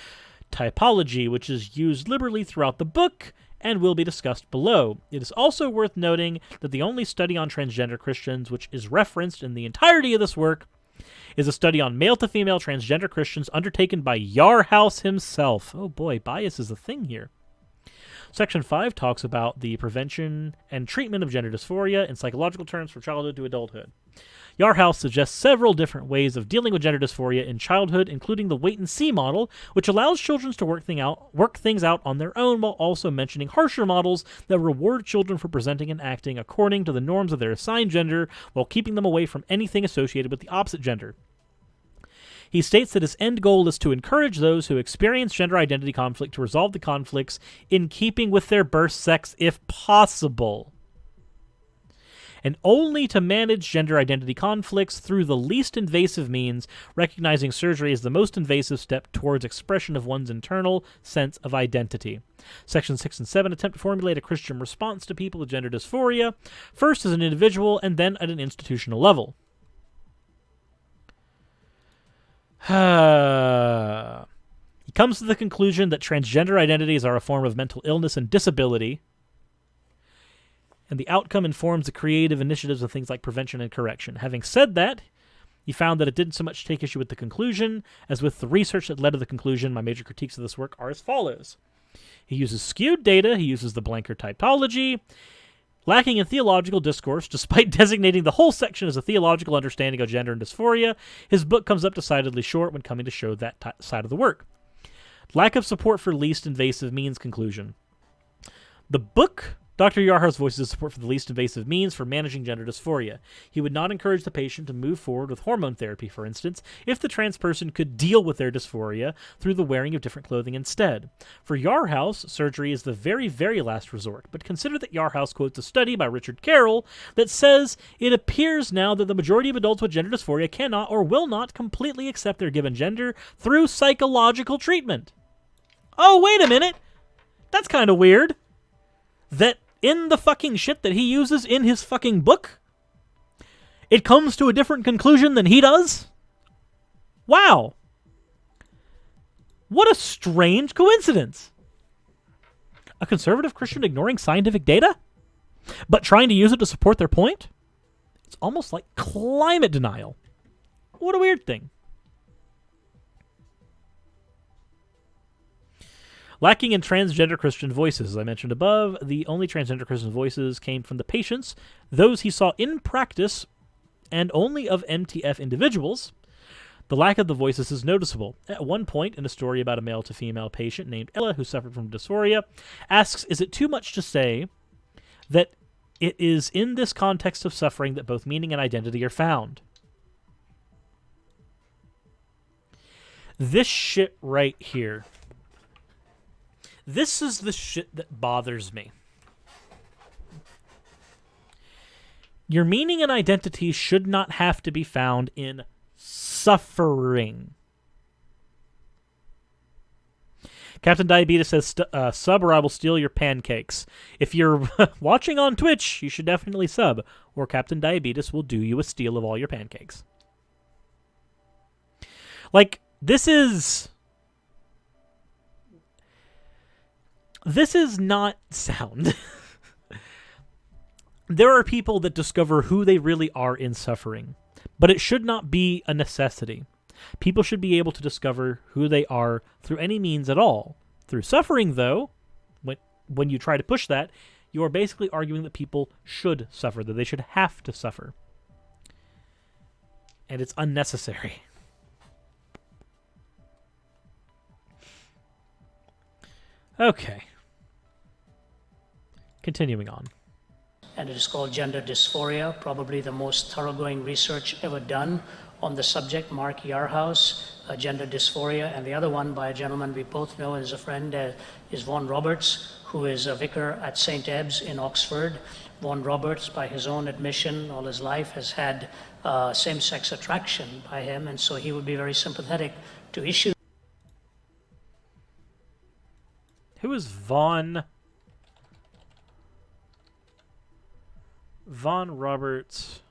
typology, which is used liberally throughout the book and will be discussed below. It is also worth noting that the only study on transgender Christians which is referenced in the entirety of this work is a study on male-to-female transgender Christians undertaken by Yarhouse himself. Oh boy, bias is a thing here. Section 5 talks about the prevention and treatment of gender dysphoria in psychological terms from childhood to adulthood. Yarhouse suggests several different ways of dealing with gender dysphoria in childhood, including the wait-and-see model, which allows children to work things out on their own, while also mentioning harsher models that reward children for presenting and acting according to the norms of their assigned gender, while keeping them away from anything associated with the opposite gender. He states that his end goal is to encourage those who experience gender identity conflict to resolve the conflicts in keeping with their birth sex if possible, and only to manage gender identity conflicts through the least invasive means, recognizing surgery as the most invasive step towards expression of one's internal sense of identity. Sections 6 and 7 attempt to formulate a Christian response to people with gender dysphoria, first as an individual and then at an institutional level. He comes to the conclusion that transgender identities are a form of mental illness and disability, and the outcome informs the creative initiatives of things like prevention and correction. Having said that, he found that it didn't so much take issue with the conclusion as with the research that led to the conclusion. My major critiques of this work are as follows. He uses skewed data, he uses the Blanchard typology, lacking in theological discourse. Despite designating the whole section as a theological understanding of gender and dysphoria, his book comes up decidedly short when coming to show that side of the work. Lack of support for least invasive means conclusion. The book, Dr. Yarhouse voices support for the least invasive means for managing gender dysphoria. He would not encourage the patient to move forward with hormone therapy, for instance, if the trans person could deal with their dysphoria through the wearing of different clothing instead. For Yarhouse, surgery is the very, very last resort, but consider that Yarhouse quotes a study by Richard Carroll that says, "It appears now that the majority of adults with gender dysphoria cannot or will not completely accept their given gender through psychological treatment." Oh, wait a minute! That's kind of weird. That in the fucking shit that he uses in his fucking book, it comes to a different conclusion than he does? Wow. What a strange coincidence. A conservative Christian ignoring scientific data, but trying to use it to support their point? It's almost like climate denial. What a weird thing. Lacking in transgender Christian voices. As I mentioned above, the only transgender Christian voices came from the patients, those he saw in practice, and only of MTF individuals. The lack of the voices is noticeable. At one point, in a story about a male-to-female patient named Ella who suffered from dysphoria, asks, is it too much to say that it is in this context of suffering that both meaning and identity are found? This shit right here. This is the shit that bothers me. Your meaning and identity should not have to be found in suffering. Captain Diabetes says, sub or I will steal your pancakes. If you're watching on Twitch, you should definitely sub, or Captain Diabetes will do you a steal of all your pancakes. Like, this is not sound. There are people that discover who they really are in suffering, but it should not be a necessity. People should be able to discover who they are through any means at all. Through suffering, though, when you try to push that, you are basically arguing that people should suffer, that they should have to suffer. and it's unnecessary. Okay. Continuing on. And it is called gender dysphoria, probably the most thoroughgoing research ever done on the subject. Mark Yarhouse, gender dysphoria, and the other one by a gentleman we both know and is a friend, is Vaughan Roberts, who is a vicar at St. Ebbe's in Oxford. Vaughan Roberts, by his own admission, all his life has had same-sex attraction by him, and so he would be very sympathetic to issues. Who is Vaughan Roberts?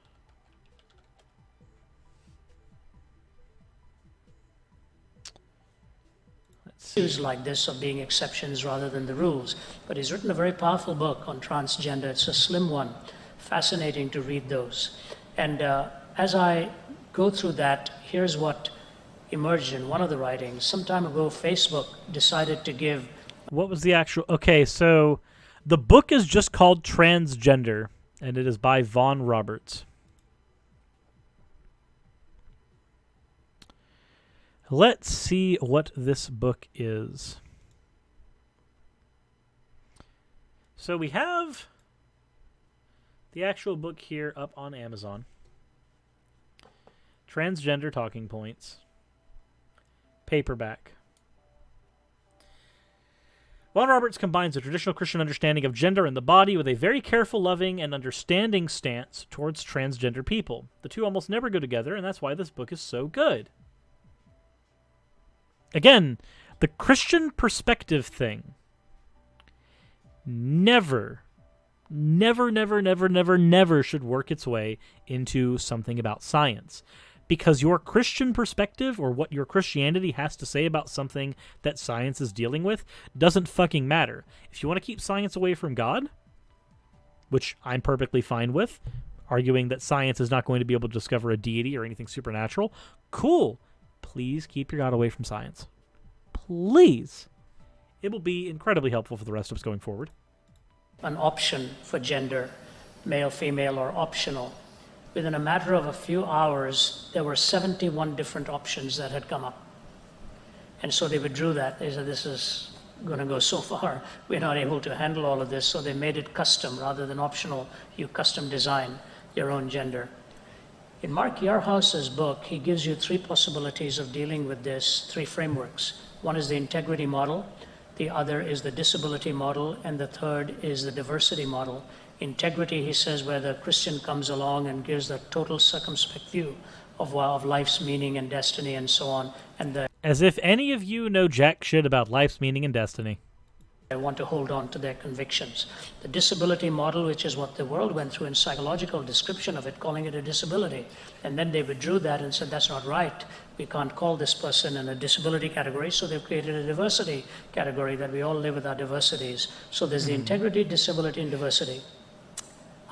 Issues like this of being exceptions rather than the rules. But he's written a very powerful book on transgender. It's a slim one. Fascinating to read those. And as I go through that, here's what emerged in one of the writings. Some time ago, Facebook decided to give... What was the actual... Okay, so the book is just called Transgender, and it is by Vaughan Roberts. Let's see what this book is. So we have the actual book here up on Amazon. Transgender Talking Points. Paperback. Vaughan Roberts combines a traditional Christian understanding of gender and the body with a very careful, loving, and understanding stance towards transgender people. The two almost never go together, and that's why this book is so good. Again, the Christian perspective thing never should work its way into something about science. Because your Christian perspective, or what your Christianity has to say about something that science is dealing with, doesn't fucking matter. If you want to keep science away from God, which I'm perfectly fine with, arguing that science is not going to be able to discover a deity or anything supernatural, cool. Please keep your God away from science. Please. It will be incredibly helpful for the rest of us going forward. An option for gender, male, female, or optional. Within a matter of a few hours, there were 71 different options that had come up. And so they withdrew that. They said, this is going to go so far. We're not able to handle all of this. So they made it custom rather than optional. You custom design your own gender. In Mark Yarhouse's book, he gives you three possibilities of dealing with this, three frameworks. One is the integrity model, the other is the disability model, and the third is the diversity model. Integrity, he says, where the Christian comes along and gives the total circumspect view of life's meaning and destiny and so on. And as if any of you know jack shit about life's meaning and destiny. They want to hold on to their convictions. The disability model, which is what the world went through in psychological description of it, calling it a disability. And then they withdrew that and said, that's not right. We can't call this person in a disability category, so they've created a diversity category that we all live with our diversities. So there's the integrity, disability, and diversity.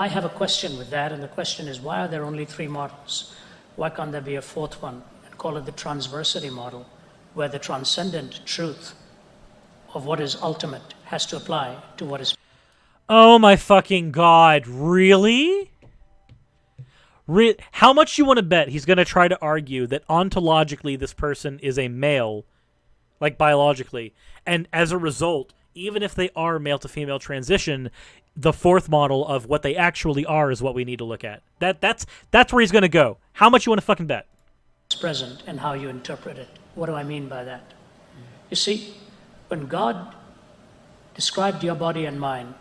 I have a question with that, and the question is, why are there only three models? Why can't there be a fourth one and call it the transversity model, where the transcendent truth of what is ultimate has to apply to what is... Oh my fucking God, really? How much you want to bet he's going to try to argue that ontologically this person is a male, like biologically, and as a result, even if they are male to female transition, the fourth model of what they actually are is what we need to look at. That's where he's going to go. How much you want to fucking bet? Present and how you interpret it. What do I mean by that? You see, when God described your body and mind,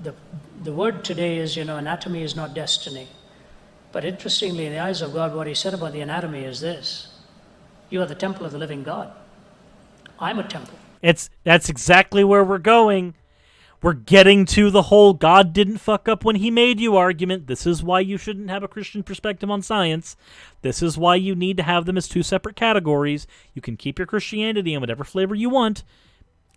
the word today is, anatomy is not destiny. But interestingly, in the eyes of God, what he said about the anatomy is this: you are the temple of the living God. I'm a temple. That's exactly where we're going. We're getting to the whole God didn't fuck up when he made you argument. This is why you shouldn't have a Christian perspective on science. This is why you need to have them as two separate categories. You can keep your Christianity in whatever flavor you want.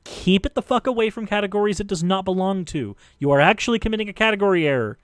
Keep it the fuck away from categories it does not belong to. You are actually committing a category error.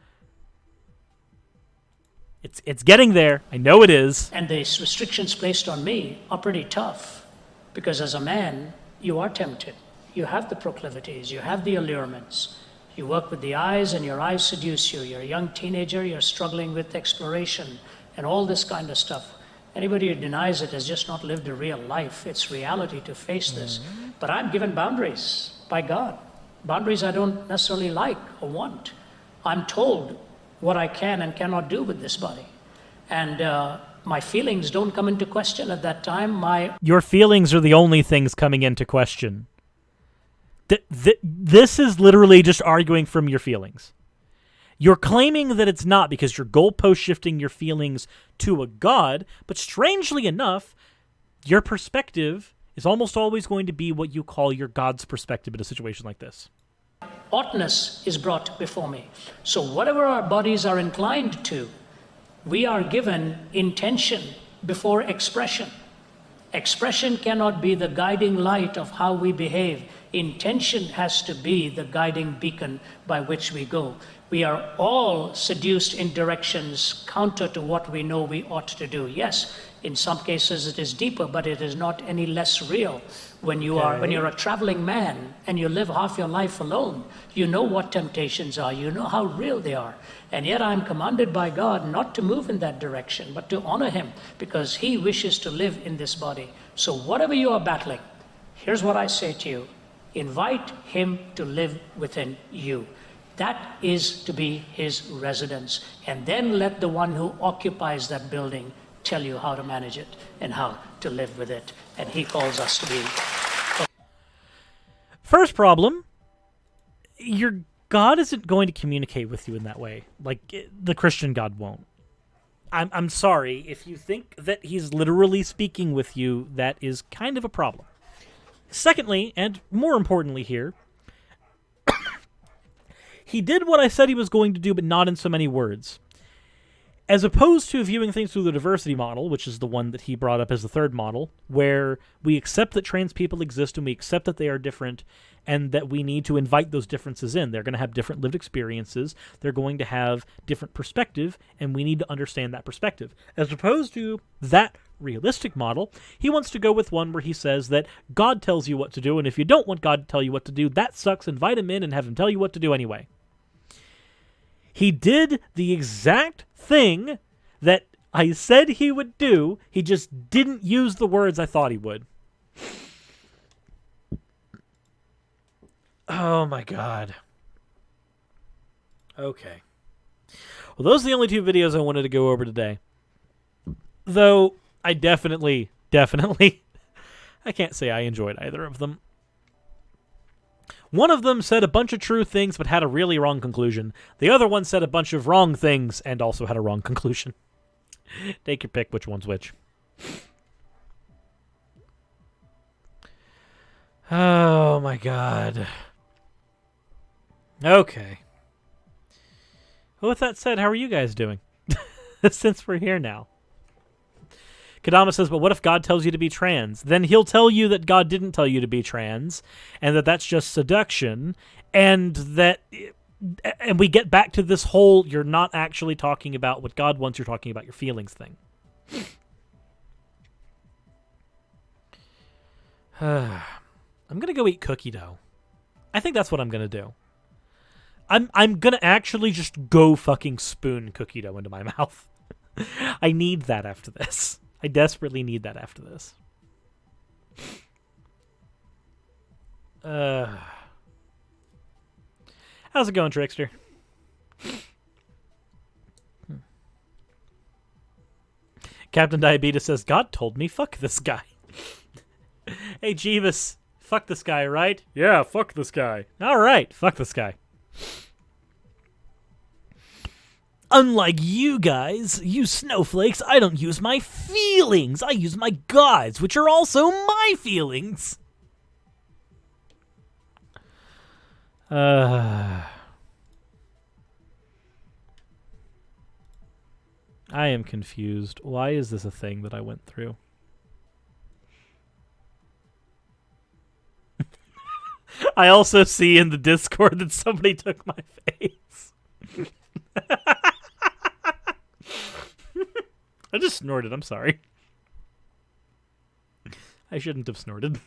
It's getting there. I know it is. And the restrictions placed on me are pretty tough, because as a man, you are tempted. You have the proclivities, you have the allurements. You work with the eyes and your eyes seduce you. You're a young teenager, you're struggling with exploration and all this kind of stuff. Anybody who denies it has just not lived a real life. It's reality to face this. But I'm given boundaries by God. Boundaries I don't necessarily like or want. I'm told what I can and cannot do with this body. And my feelings don't come into question at that time. Your feelings are the only things coming into question. This is literally just arguing from your feelings. You're claiming that it's not because you're goalpost shifting your feelings to a God, but strangely enough, your perspective is almost always going to be what you call your God's perspective in a situation like this. Oughtness is brought before me. So whatever our bodies are inclined to, we are given intention before expression. Expression cannot be the guiding light of how we behave. Intention has to be the guiding beacon by which we go. We are all seduced in directions counter to what we know we ought to do. Yes, in some cases it is deeper, but it is not any less real. When you're a traveling man and you live half your life alone, you know what temptations are, you know how real they are. And yet I'm commanded by God not to move in that direction, but to honor him, because he wishes to live in this body. So whatever you are battling, here's what I say to you. Invite him to live within you. That is to be his residence. And then let the one who occupies that building tell you how to manage it and how to live with it. And he calls us to be. First problem, your God isn't going to communicate with you in that way. Like, the Christian God won't. I'm sorry. If you think that he's literally speaking with you, that is kind of a problem. Secondly, and more importantly here, he did what I said he was going to do, but not in so many words. As opposed to viewing things through the diversity model, which is the one that he brought up as the third model, where we accept that trans people exist and we accept that they are different and that we need to invite those differences in. They're going to have different lived experiences. They're going to have different perspective, and we need to understand that perspective. As opposed to that realistic model, he wants to go with one where he says that God tells you what to do, and if you don't want God to tell you what to do, that sucks. Invite him in and have him tell you what to do anyway. He did the exact thing that I said he would do. He just didn't use the words I thought he would. Oh my God. Okay. Well, those are the only two videos I wanted to go over today. Though, I definitely, I can't say I enjoyed either of them. One of them said a bunch of true things but had a really wrong conclusion. The other one said a bunch of wrong things and also had a wrong conclusion. Take your pick which one's which. Oh my God. Okay. Well, with that said, how are you guys doing? Since we're here now. Kadama says, but what if God tells you to be trans? Then he'll tell you that God didn't tell you to be trans, and that that's just seduction, and we get back to this whole, you're not actually talking about what God wants, you're talking about your feelings thing. I'm going to go eat cookie dough. I think that's what I'm going to do. I'm going to actually just go fucking spoon cookie dough into my mouth. I need that after this. I desperately need that after this. How's it going, Trickster? Captain Diabetes says, God told me, fuck this guy. Hey, Jeebus, fuck this guy, right? Yeah, fuck this guy. All right, fuck this guy. Unlike you guys, you snowflakes, I don't use my feelings. I use my gods, which are also my feelings. I am confused. Why is this a thing that I went through? I also see in the Discord that somebody took my face. I just snorted. I'm sorry. I shouldn't have snorted.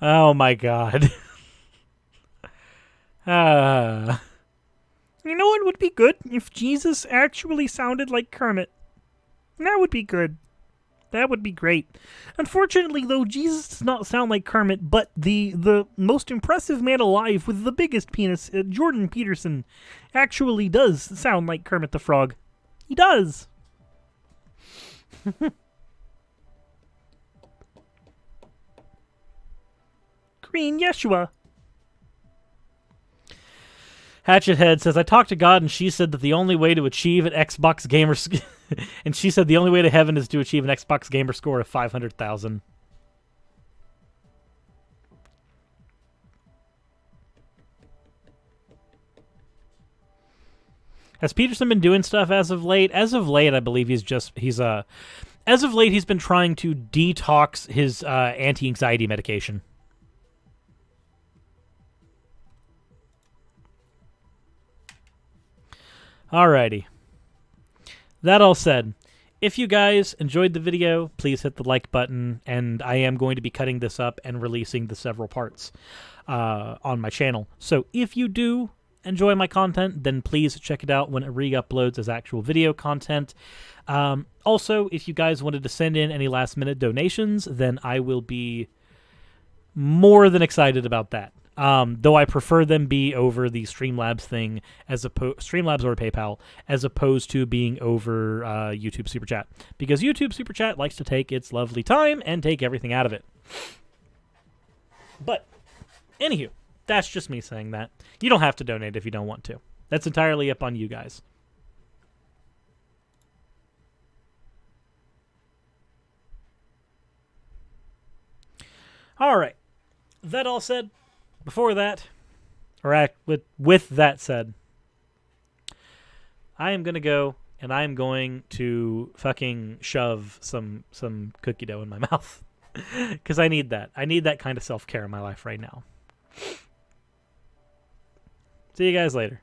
Oh my God. You know what would be be good if Jesus actually sounded like Kermit. That would be good. That would be great. Unfortunately, though, Jesus does not sound like Kermit, but the most impressive man alive with the biggest penis, Jordan Peterson, actually does sound like Kermit the Frog. He does. Green Yeshua. Hatchethead says, I talked to God and she said that the only way to achieve an Xbox gamer and she said the only way to heaven is to achieve an Xbox gamer score of 500,000. Has Peterson been doing stuff as of late? As of late, I believe he's as of late he's been trying to detox his anti-anxiety medication. Alrighty. That all said, if you guys enjoyed the video, please hit the like button, and I am going to be cutting this up and releasing the several parts on my channel. So if you do enjoy my content, then please check it out when it re-uploads as actual video content. Also, if you guys wanted to send in any last-minute donations, then I will be more than excited about that. Though I prefer them be over the Streamlabs thing, Streamlabs or PayPal, as opposed to being over YouTube Super Chat, because YouTube Super Chat likes to take its lovely time and take everything out of it. But, anywho, that's just me saying that. You don't have to donate if you don't want to. That's entirely up on you guys. All right. That all said, before that, or with that said, I am going to go and I am going to fucking shove some cookie dough in my mouth. Because I need that. I need that kind of self-care in my life right now. See you guys later.